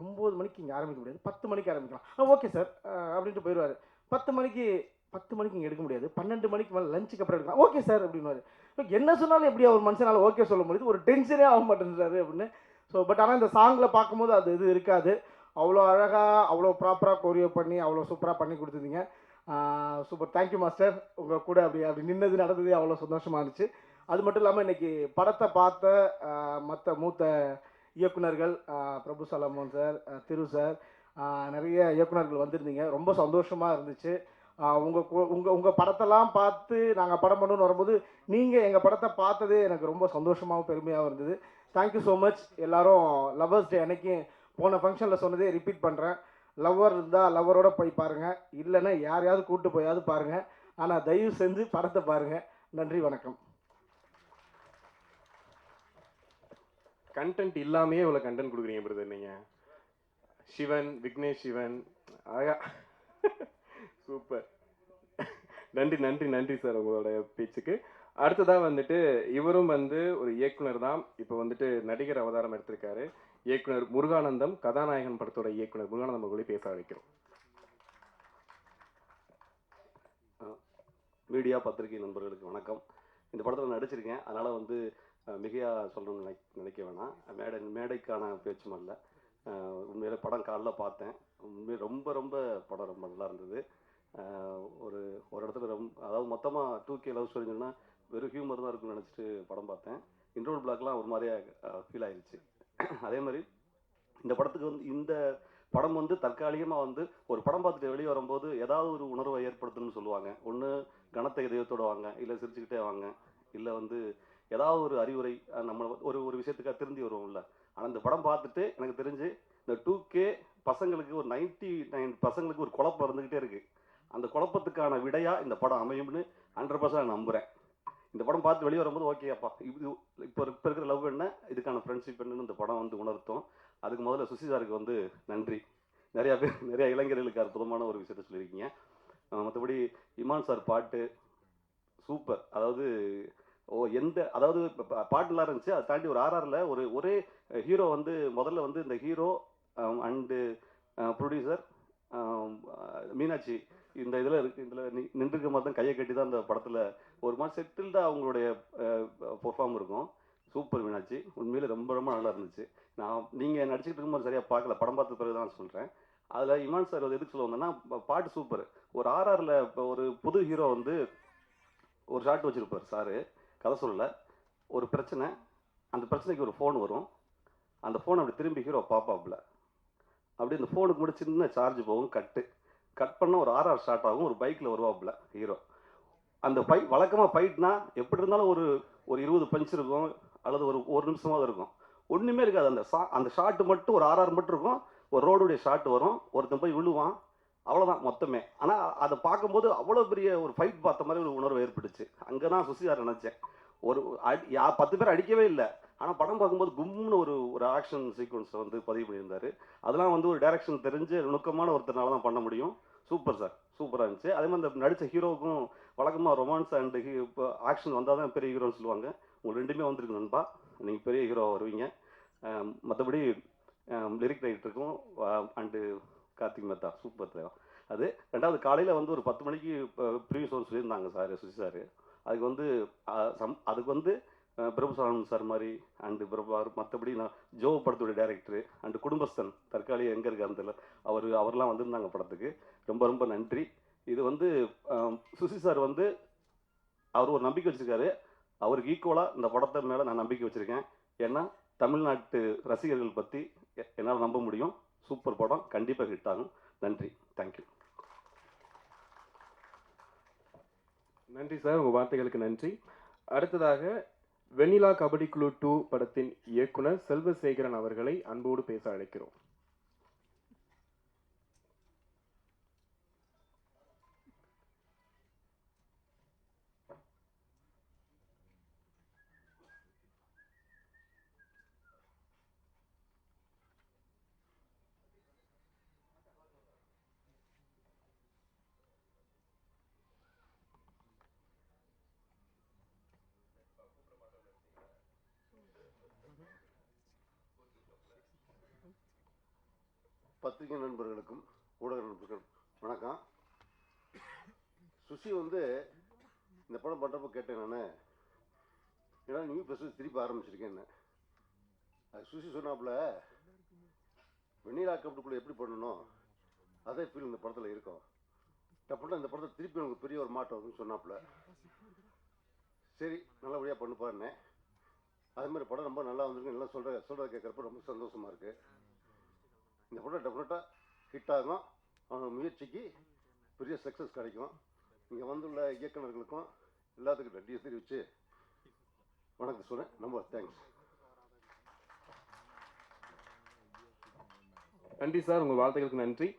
I: 9 மணிக்கு இங்கே ஆரம்பிக்க முடியாது, 10 மணிக்கு ஆரம்பிக்கலாம். ஓகே சார் அப்படின்ட்டு போயிடுவார். 10 மணிக்கு இங்கே எடுக்க முடியாது, 12 மணிக்கு மேலே லஞ்சுக்கு அப்புறம் எடுக்கலாம். ஓகே சார் அப்படின்வாரு. என்ன சொன்னாலும் எப்படி அவர் மனுஷனால் ஓகே சொல்ல முடியுது, ஒரு டென்ஷனே ஆக மாட்டேன்றாரு அப்படின்னு. ஸோ பட் ஆனால் இந்த சாங்கில் பார்க்கும்போது அது இது இருக்காது. அவ்வளோ அழகாக அவ்வளோ ப்ராப்பராக கொரியோ பண்ணி அவ்வளோ சூப்பராக பண்ணி கொடுத்துருந்தீங்க. Super, thank you master. உங்கள் கூட அப்படி நின்னது நடந்தது அவ்வளோ சந்தோஷமாக இருந்துச்சு. அது மட்டும் இல்லாமல் இன்றைக்கி படத்தை பார்த்த மற்ற மூத்த இயக்குனர்கள் பிரபு சலமோன் சார், திரு சார், நிறைய இயக்குனர்கள் வந்திருந்தீங்க. ரொம்ப சந்தோஷமாக இருந்துச்சு. உங்கள் படத்தெல்லாம் பார்த்து நாங்கள் படம் பண்ணணும்னு வரும்போது நீங்கள் எங்கள் படத்தை பார்த்ததே எனக்கு ரொம்ப சந்தோஷமாகவும் பெருமையாகவும் இருந்தது. Thank you so much. எல்லோரும் லவ்வர்ஸ் டே அன்னைக்கு போன ஃபங்க்ஷனில் சொன்னதே ரிப்பீட் பண்ணுறேன். லவ்வர் இருந்தால் லவ்வரோட போய் பாருங்கள், இல்லைன்னா யாரையாவது கூப்பிட்டு போயாவது பாருங்கள். ஆனால் தயவு செஞ்சு படத்தை பாருங்கள். நன்றி, வணக்கம்.
B: கண்டென்ட் இல்லாமையே இவ்வளோ கண்டென்ட் கொடுக்குறீங்க பிரதர் நீங்கள். சிவன், விக்னேஷ் சிவன், அழகா சூப்பர். நன்றி நன்றி நன்றி சார் உங்களோட பேச்சுக்கு. அடுத்ததாக வந்துட்டு இவரும் வந்து ஒரு இயக்குனர் தான், இப்போ வந்துட்டு நடிகர் அவதாரம் எடுத்திருக்காரு. இயக்குனர் முருகானந்தம், கதாநாயகன் படத்தோட இயக்குனர் முருகானந்தம் அவர்களை பேச அழைக்கிறோம்.
J: மீடியா பத்திரிகை நண்பர்களுக்கு வணக்கம். இந்த படத்தில் நடிச்சிருக்கேன், அதனால் வந்து மிகையாக சொல்லணும்னு நினைக்க வேணாம். மேடைக்கான பேச்சும் அல்ல. உண்மையிலே படம் காலைல பார்த்தேன். உண்மையிலே ரொம்ப படம் ரொம்ப நல்லா இருந்தது. ஒரு இடத்துல அதாவது மொத்தமாக 2K லவ் ஸ்டோரின்னு சொன்னால் வெறும் ஹியூமர் தான் இருக்குன்னு நினச்சிட்டு படம் பார்த்தேன். இன்ட்ரோல் பிளாக்லாம் ஒரு மாதிரியாக ஃபீல் ஆயிடுச்சு. அதே மாதிரி இந்த படத்துக்கு வந்து இந்த படம் வந்து தற்காலிகமாக வந்து ஒரு படம் பார்த்துட்டு வெளியே வரும்போது ஏதாவது ஒரு உணர்வை ஏற்படுத்தணும்னு சொல்லுவாங்க. ஒன்று கனத்த இதயத்தோடு வாங்க, இல்லை சிரிச்சுக்கிட்டே வாங்க, இல்லை வந்து ஏதாவது ஒரு அறிவுரை நம்ம ஒரு விஷயத்துக்காக திருந்தி வருவோம்ல. ஆனால் இந்த படம் பார்த்துட்டு எனக்கு தெரிஞ்சு இந்த 2K பசங்களுக்கு ஒரு 99 பசங்களுக்கு ஒரு குழப்பம் இருந்துக்கிட்டே இருக்குது. அந்த குழப்பத்துக்கான விடையாக இந்த படம் அமையும்னு 100% நம்புகிறேன். இந்த படம் பார்த்து வெளியே வரும்போது ஓகே அப்பா இப்போ இருக்கிற லவ் என்ன, இதுக்கான ஃப்ரெண்ட்ஷிப் என்னன்னு இந்த படம் வந்து உணர்த்தும். அதுக்கு முதல்ல சுசி சாருக்கு வந்து நன்றி. நிறைய இளைஞர்களுக்கு அற்புதமான ஒரு விஷயத்த சொல்லியிருக்கீங்க. மற்றபடி இமான் சார் பாட்டு சூப்பர். அதாவது அதாவது பாட்டுலாம் இருந்துச்சு. அதை தாண்டி ஒரு RRல ஒரே ஹீரோ வந்து முதல்ல வந்து இந்த ஹீரோ அண்டு ப்ரொடியூசர் மீனாட்சி இந்த இதில் நின்றுக்க மாதிரி தான் கையை கட்டி தான் இந்த படத்தில் ஒரு மாதிரி செட்டில்டாக அவங்களுடைய பெர்ஃபார்ம் இருக்கும். சூப்பர் மீனாட்சி, உண்மையிலே ரொம்ப நல்லா இருந்துச்சு. நீங்கள் நடிச்சுக்கிட்டு இருக்கும்போது சரியாக பார்க்கல, படம் பார்த்த பிறகு தான் சொல்கிறேன். அதில் இமான் சார் எதுக்கு சொல்ல வந்தேன்னா பாட்டு சூப்பர். ஒரு RRல இப்போ ஒரு புது ஹீரோ வந்து ஒரு ஷாட் வச்சுருப்பார் சாரு, கதை சொல்லலை, ஒரு பிரச்சனை, அந்த பிரச்சனைக்கு ஒரு ஃபோன் வரும். அந்த ஃபோன் அப்படி திரும்பி ஹீரோ பாப்பாப்புல அப்படி அந்த ஃபோனுக்கு மட்டும் சின்ன சார்ஜ் போகும், கட் பண்ணால் ஒரு RR ஸ்டார்ட் ஆகும். ஒரு பைக்கில் வருவாப்புல ஹீரோ. அந்த வழக்கமாக ஃபைட்னா எப்படி இருந்தாலும் ஒரு 20 பஞ்ச் இருக்கும், அல்லது ஒரு நிமிஷமாக இருக்கும். ஒன்றுமே இருக்காது. அந்த ஷாட்டு மட்டும் ஒரு RR மட்டும் இருக்கும். ஒரு ரோடுடைய ஷாட் வரும், ஒருத்தன் போய் விழுவான், அவ்வளோதான் மொத்தமே. ஆனால் அதை பார்க்கும்போது அவ்வளோ பெரிய ஒரு ஃபைட் பார்த்த மாதிரி ஒரு உணர்வு ஏற்பட்டுச்சு. அங்கே தான் சுசி சார் நினச்சேன். ஒரு 10 பேர் அடிக்கவே இல்லை, ஆனால் படம் பார்க்கும்போது கும்னு ஒரு ஒரு ஆக்ஷன் சீக்வன்ஸை வந்து பதிவு பண்ணியிருந்தாரு. அதெல்லாம் வந்து ஒரு டைரக்ஷன் தெரிஞ்சு நுணுக்கமான ஒருத்தனால தான் பண்ண முடியும். சூப்பர் சார், சூப்பராக இருந்துச்சு. அதே மாதிரி இந்த நடித்த ஹீரோவுக்கும் வழக்கமாக ரொமான்ஸ் அண்ட் இப்போ ஆக்ஷன் வந்தால் தான் பெரிய ஹீரோன்னு சொல்லுவாங்க. உங்களுக்கு ரெண்டுமே வந்திருக்கு நண்பா, நீங்கள் பெரிய ஹீரோவாக வருவீங்க. மற்றபடி லிரிக் ரைட்டருக்கும் அண்டு கார்த்திக் மேத்தா சூப்பர் தேவா. அது ரெண்டாவது காலையில் வந்து ஒரு 10 மணிக்கு ப்ரீவியஸ் ஒன்று சொல்லியிருந்தாங்க சார் சுசி சார். அதுக்கு வந்து அதுக்கு வந்து பிரபு சாலமன் சார் மாதிரி அண்டு பிரபார், மற்றபடி நான் ஜோ படத்துடைய டைரக்டரு அண்டு குடும்பஸ்தன் தற்காலி எங்கே இருக்காருன்னு அவர்லாம் வந்திருந்தாங்க படத்துக்கு. ரொம்ப ரொம்ப நன்றி. இது வந்து சுசி சார் வந்து அவர் ஒரு நம்பிக்கை வச்சுருக்காரு. அவருக்கு ஈக்குவலாக இந்த படத்தை மேலே நான் நம்பிக்கை வச்சுருக்கேன். ஏன்னா தமிழ்நாட்டு ரசிகர்கள் பற்றி என்னால் நம்ப முடியும். சூப்பர் படம், கண்டிப்பாக ஹிட் ஆகும். நன்றி, தேங்க்யூ.
B: நன்றி சார், உங்கள் வார்த்தைகளுக்கு நன்றி. அடுத்ததாக வெண்ணிலா கபடி குழு 2 படத்தின் இயக்குனர் செல்வசேகரன் அவர்களை அன்போடு பேச அழைக்கிறோம்.
K: பத்திரிகை நண்பர்களுக்கும் ஊடக நண்பர்களுக்கும் வணக்கம். சுசி வந்து இந்த படம் பண்ணுறப்ப கேட்டேன் நான், ஏன்னா நியூ ப்ளஸ் திருப்பி ஆரம்பிச்சிருக்கேன்னு. அது சுசி சொன்னாப்புல வெண்ணிலா கபடிக்குள்ளே எப்படி பண்ணணும் அதே ஃபீல் இந்த படத்தில் இருக்கும். அப்படின்னா இந்த படத்தை திருப்பி எனக்கு பெரிய ஒரு மாற்றம் வருதுன்னு சொன்னாப்புல. சரி, நல்லபடியாக பண்ணுப்பாருன்னே. அதே மாதிரி படம் ரொம்ப நல்லா வந்திருக்கு. எல்லாம் சொல்கிறத கேட்குறப்ப ரொம்ப சந்தோஷமாக இருக்குது. இந்த படம் டெஃபினட்டாக ஹிட் ஆகும். அவங்க முயற்சிக்கு பெரிய சக்ஸஸ் கிடைக்கும். இங்கே வந்துள்ள இயக்குநர்களுக்கும் எல்லாத்துக்கும் நன்றியை தெரிவித்து வணக்கம் சொல்கிறேன். ரொம்ப தேங்க்ஸ்.
B: நன்றி சார், உங்கள் வார்த்தைகளுக்கு நன்றி.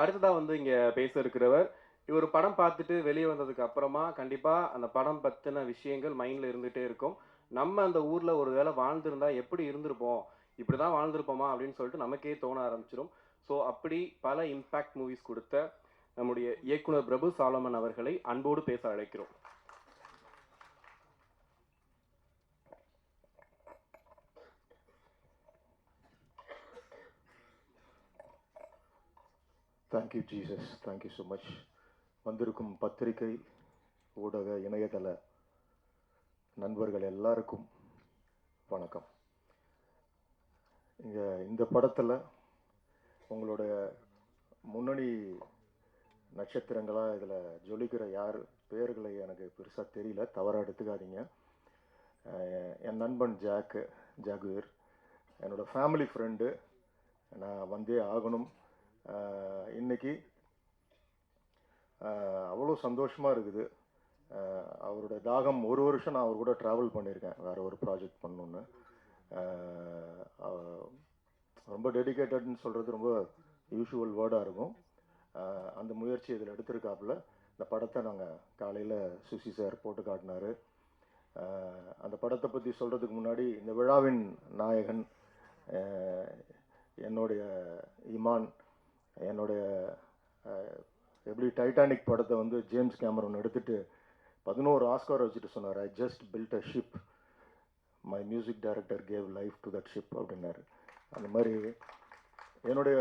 B: அடுத்ததாக வந்து இங்கே பேச இருக்கிறவர், இவர் படம் பார்த்துட்டு வெளியே வந்ததுக்கு அப்புறமா கண்டிப்பாக அந்த படம் பற்றின விஷயங்கள் மைண்டில் இருந்துகிட்டே இருக்கும். நம்ம அந்த ஊரில் ஒரு வேளை வாழ்ந்திருந்தா எப்படி இருந்திருப்போம், இப்படி தான் வாழ்ந்திருப்போமா அப்படின்னு சொல்லிட்டு நமக்கே தோண ஆரம்பிச்சிடும். ஸோ அப்படி பல இம்பேக்ட் மூவிஸ் கொடுத்த நம்முடைய இயக்குனர் பிரபு சாலமன் அவர்களை அன்போடு பேச அழைக்கிறோம்.
D: Thank you Jesus, thank you so much. வந்திருக்கும் பத்திரிகை ஊடக இணையதள நண்பர்கள் எல்லாருக்கும் வணக்கம். இங்கே இந்த படத்தில் உங்களுடைய முன்னணி நட்சத்திரங்களாக இதில் ஜொலிக்கிற யார் பேர்களை எனக்கு பெருசாக தெரியல, தவறாக எடுத்துக்காதீங்க. என் நண்பன் ஜாகுவேர், என்னோடய ஃபேமிலி ஃப்ரெண்டு, நான் வந்தே ஆகணும். இன்னைக்கு அவ்வளோ சந்தோஷமாக இருக்குது. அவரோட தாகம், ஒரு வருஷம் நான் அவர் கூட ட்ராவல் பண்ணியிருக்கேன் வேறு ஒரு ப்ராஜெக்ட் பண்ணணுன்னு. ரொம்ப டெடிக்கேட்டட்னு சொல்கிறது ரொம்ப யூஷுவல் வேர்டாக இருக்கும். அந்த முயற்சி இதில் எடுத்திருக்காப்புல. இந்த படத்தை நாங்கள் காலையில் சுசி சார் போட்டு காட்டினார். அந்த படத்தை பற்றி சொல்கிறதுக்கு முன்னாடி இந்த விழாவின் நாயகன் என்னுடைய இமான், என்னுடைய எப்படி டைட்டானிக் படத்தை வந்து ஜேம்ஸ் கேமரன் எடுத்துகிட்டு 11 ஆஸ்கார் வச்சுட்டு சொன்னார், I just build a ship, my music director gave life to that ship அப்படின்னாரு. அந்த மாதிரி என்னுடைய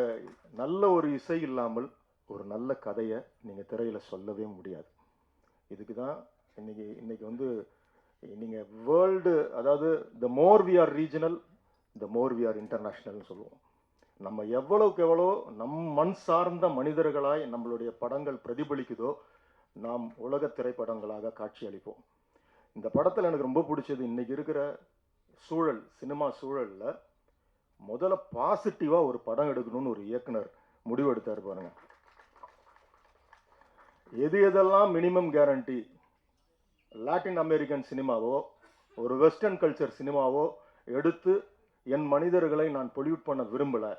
D: நல்ல ஒரு இசை இல்லாமல் ஒரு நல்ல கதையை நீங்கள் திரையில் சொல்லவே முடியாது. இதுக்கு தான் இன்னைக்கு வந்து நீங்கள் வேர்ல்டு, அதாவது the more we are regional the more we are இன்டர்நேஷ்னல்னு சொல்லுவோம். நம்ம எவ்வளோக்கு எவ்வளோ மண் சார்ந்த மனிதர்களாய் நம்மளுடைய படங்கள் பிரதிபலிக்குதோ நாம் உலக திரைப்படங்களாக காட்சி அளிப்போம். இந்த படத்தில் எனக்கு ரொம்ப பிடிச்சது, இன்றைக்கி இருக்கிற சூழல், சினிமா சூழலில் முதல்ல பாசிட்டிவாக ஒரு படம் எடுக்கணும்னு ஒரு இயக்குனர் முடிவு எடுத்தார் பாருங்க. எதெல்லாம் மினிமம் கேரண்டி லாட்டின் அமெரிக்கன் சினிமாவோ ஒரு வெஸ்டர்ன் கல்ச்சர் சினிமாவோ எடுத்து என் மனிதர்களை நான் பொல்யூட் பண்ண விரும்பலை,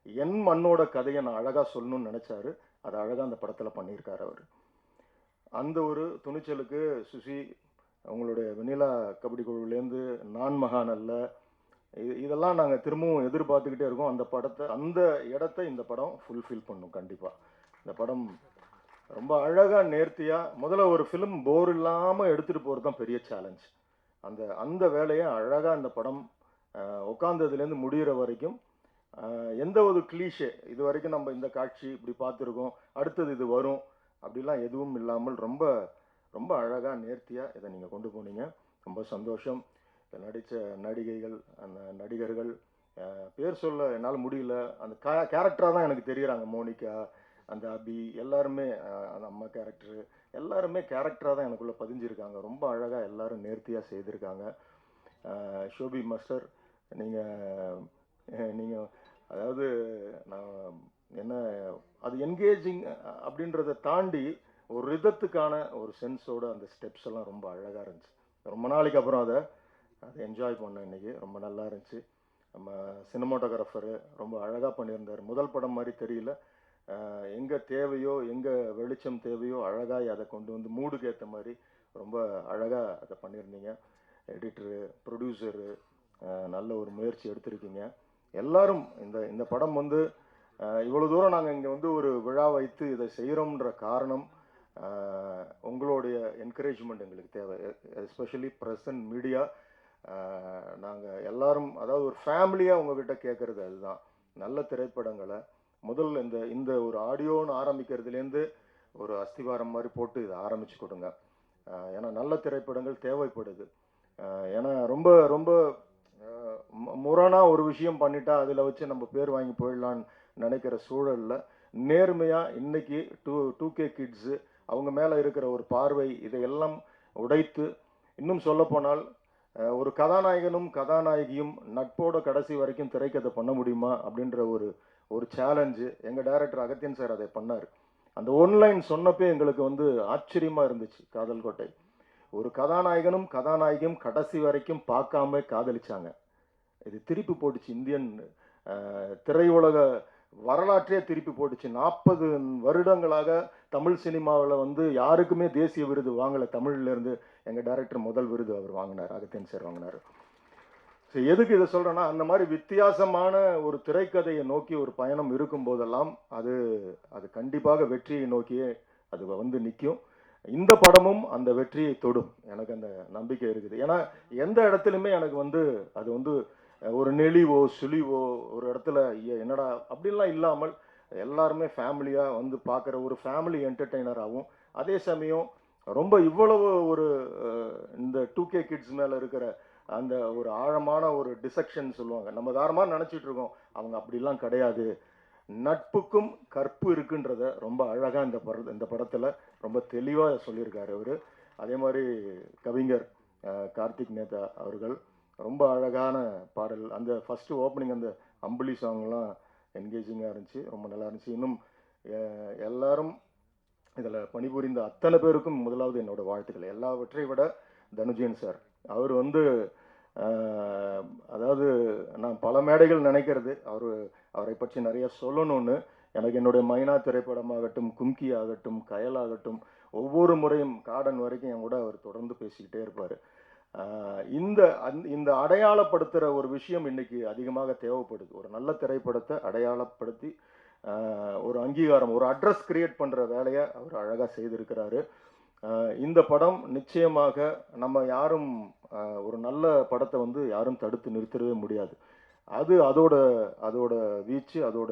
D: என் மண்ணோட கதையை நான் அழகாக சொல்லணும்னு நினச்சாரு. அது அழகாக அந்த படத்தில் பண்ணியிருக்காரு அவர். அந்த ஒரு துணிச்சலுக்கு சுசி, உங்களுடைய வெண்ணிலா கபடி குழுவிலேருந்து நான் மகான் அல்ல, இதெல்லாம் நாங்கள் திரும்பவும் எதிர்பார்த்துக்கிட்டே இருக்கோம். அந்த படத்தை, அந்த இடத்த இந்த படம் ஃபுல்ஃபில் பண்ணும் கண்டிப்பாக. இந்த படம் ரொம்ப அழகாக நேர்த்தியாக, முதல்ல ஒரு ஃபிலிம் போர் இல்லாமல் எடுத்துகிட்டு போகிறது தான் பெரிய சேலஞ்ச். அந்த வேலையை அழகாக இந்த படம் உட்காந்ததுலேருந்து முடிகிற வரைக்கும் எந்த ஒரு கிளீஷே, இது வரைக்கும் நம்ம இந்த காட்சி இப்படி பார்த்துருக்கோம், அடுத்தது இது வரும் அப்படிலாம் எதுவும் இல்லாமல் ரொம்ப ரொம்ப அழகாக நேர்த்தியாக இதை நீங்கள் கொண்டு போனீங்க. ரொம்ப சந்தோஷம். நடித்த நடிகைகள், அந்த நடிகர்கள் பேர் சொல்ல என்னால் முடியல, அந்த கேரக்டராக தான் எனக்கு தெரியுறாங்க. மோனிகா, அந்த அபி, எல்லாருமே அந்த அம்மா கேரக்டரு, எல்லாருமே கேரக்டராக தான் எனக்குள்ளே பதிஞ்சிருக்காங்க. ரொம்ப அழகாக எல்லாரும் நேர்த்தியாக செய்திருக்காங்க. ஷோபி மாஸ்டர், நீங்கள் அதாவது நான் என்ன, அது என்கேஜிங் அப்படின்றத தாண்டி ஒரு ரிதத்துக்கான ஒரு சென்ஸோட அந்த ஸ்டெப்ஸ் எல்லாம் ரொம்ப அழகாக இருந்துச்சு. ரொம்ப நாளைக்கு அப்புறம் அதை என்ஜாய் பண்ணேன் இன்றைக்கி. ரொம்ப நல்லா இருந்துச்சு. நம்ம சினிமாட்டோகிராஃபரு ரொம்ப அழகாக பண்ணியிருந்தார். முதல் படம் மாதிரி தெரியல, எங்கே தேவையோ எங்கே வெளிச்சம் தேவையோ அழகாக அதை கொண்டு வந்து மூடுக்கு ஏற்ற மாதிரி ரொம்ப அழகாக அதை பண்ணியிருந்தீங்க. எடிட்டரு, ப்ரொடியூசரு, நல்ல ஒரு முயற்சி எடுத்திருக்கீங்க எல்லாரும். இந்த படம் வந்து இவ்வளோ தூரம் நாங்கள் இங்கே வந்து ஒரு விழா வைத்து இதை செய்கிறோம்ன்ற காரணம் உங்களுடைய என்கரேஜ்மெண்ட் எங்களுக்கு தேவை. Especially press and media. நாங்கள் எல்லாரும், அதாவது ஒரு ஃபேமிலியாக உங்ககிட்ட கேட்குறது அதுதான். நல்ல திரைப்படங்களை முதல்ல இந்த ஒரு ஆடியோன்னு ஆரம்பிக்கிறதுலேருந்து ஒரு அஸ்திவாரம் மாதிரி போட்டு இதை ஆரம்பித்து கொடுங்க. ஏன்னா நல்ல திரைப்படங்கள் தேவைப்படுது. ஏன்னா ரொம்ப ரொம்ப முரணாக ஒரு விஷயம் பண்ணிட்டா அதில் வச்சு நம்ம பேர் வாங்கி போயிடலான்னு நினைக்கிற சூழலில் நேர்மையாக இன்னைக்கு 2K கிட்ஸு அவங்க மேலே இருக்கிற ஒரு பார்வை இதையெல்லாம் உடைத்து, இன்னும் சொல்லப்போனால் ஒரு கதாநாயகனும் கதாநாயகியும் நட்போட கடைசி வரைக்கும் திரைக்கதை பண்ண முடியுமா அப்படின்ற ஒரு சேலஞ்சு எங்கள் டைரக்டர் அகத்தியன் சார் அதை பண்ணார். அந்த ஒன்லைன் சொன்னப்போ எங்களுக்கு வந்து ஆச்சரியமாக இருந்துச்சு. காதல் கோட்டை, ஒரு கதாநாயகனும் கதாநாயகியும் கடைசி வரைக்கும் பார்க்காம காதலிச்சாங்க. இது திருப்பி போட்டுச்சு, இந்தியன் திரையுலக வரலாற்றே திருப்பி போட்டுச்சு. 40 வருடங்களாக தமிழ் சினிமாவில் வந்து யாருக்குமே தேசிய விருது வாங்கலை. தமிழ்லேருந்து எங்கள் டைரக்டர் முதல் விருது அவர் வாங்கினார், அகத்தியன் சார் வாங்கினார். ஸோ எதுக்கு இதை சொல்கிறேன்னா, அந்த மாதிரி வித்தியாசமான ஒரு திரைக்கதையை நோக்கி ஒரு பயணம் இருக்கும் போதெல்லாம் அது கண்டிப்பாக வெற்றியை நோக்கியே அது வந்து நிற்கும். இந்த படமும் அந்த வெற்றியை தொடும், எனக்கு அந்த நம்பிக்கை இருக்குது. ஏன்னா எந்த இடத்துலையுமே எனக்கு வந்து அது வந்து ஒரு நெளிவோ சுழிவோ ஒரு இடத்துல என்னடா அப்படின்லாம் இல்லாமல் எல்லாருமே ஃபேமிலியாக வந்து பார்க்குற ஒரு ஃபேமிலி என்டர்டெய்னராகவும், அதே சமயம் ரொம்ப இவ்வளவு ஒரு இந்த 2K கிட்ஸ் மேலே இருக்கிற அந்த ஒரு ஆழமான ஒரு டிசெக்ஷன் சொல்லுவாங்க. நம்ம தாரமாக நினச்சிட்டு இருக்கோம், அவங்க அப்படிலாம் கிடையாது. நட்புக்கும் கற்பு இருக்குன்றத ரொம்ப அழகாக இந்த படத்தில் ரொம்ப தெளிவாக சொல்லியிருக்காரு அவர். அதே மாதிரி கவிஞர் கார்த்திக் நேதா அவர்கள் ரொம்ப அழகான பாடல், அந்த ஃபஸ்ட்டு ஓப்பனிங் அந்த அம்புலி சாங்லாம் என்கேஜிங்காக இருந்துச்சு, ரொம்ப நல்லா இருந்துச்சு. இன்னும் எல்லாரும் இதில் பணிபுரிந்த அத்தனை பேருக்கும் முதலாவது என்னோட வாழ்த்துக்கள். எல்லாவற்றை விட தனுஜயன் சார், அவர் வந்து அதாவது நான் பல மேடைகள் நினைக்கிறது அவரை பற்றி நிறைய சொல்லணும்னு. எனக்கு என்னுடைய மைனா திரைப்படமாகட்டும், கும்கி ஆகட்டும், கயல் ஆகட்டும், ஒவ்வொரு முறையும் காடன் வரைக்கும் என் கூட அவர் தொடர்ந்து பேசிக்கிட்டே இருப்பார். இந்த அடையாளப்படுத்துகிற ஒரு விஷயம் இன்னைக்கு அதிகமாக தேவைப்படுது. ஒரு நல்ல திரைப்படத்தை அடையாளப்படுத்தி ஒரு அங்கீகாரம், ஒரு அட்ரஸ் கிரியேட் பண்ணுற வேலையை அவர் அழகாக செய்திருக்கிறாரு. இந்த படம் நிச்சயமாக நம்ம யாரும் ஒரு நல்ல படத்தை வந்து யாரும் தடுத்து நிறுத்தவே முடியாது. அதோட வீச்சு, அதோட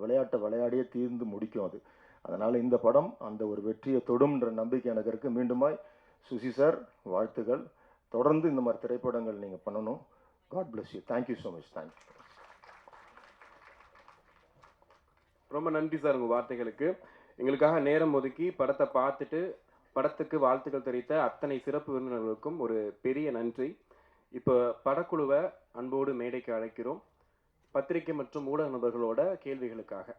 D: விளையாட்டை விளையாடியே தீர்ந்து முடிக்கும் அது. அதனால் இந்த படம் அந்த ஒரு வெற்றியை தொடும்ன்ற நம்பிக்கை எனக்கு இருக்குது. மீண்டுமாய் சுசி சார் வாழ்த்துக்கள். தொடர்ந்து இந்த மாதிரி திரைப்படங்கள் நீங்கள் பண்ணணும். God bless you. Thank you so much. Thank you.
B: ரொம்ப நன்றி சார் உங்கள் வார்த்தைகளுக்கு. எங்களுக்காக நேரம் ஒதுக்கி படத்தை பார்த்துட்டு படத்துக்கு வாழ்த்துக்கள் தெரிவித்த அத்தனை சிறப்பு விருந்தினர்களுக்கும் ஒரு பெரிய நன்றி. இப்போ படக்குழுவை அன்போடு மேடைக்கு அழைக்கிறோம், பத்திரிகை மற்றும் ஊடக நபர்களோட கேள்விகளுக்காக.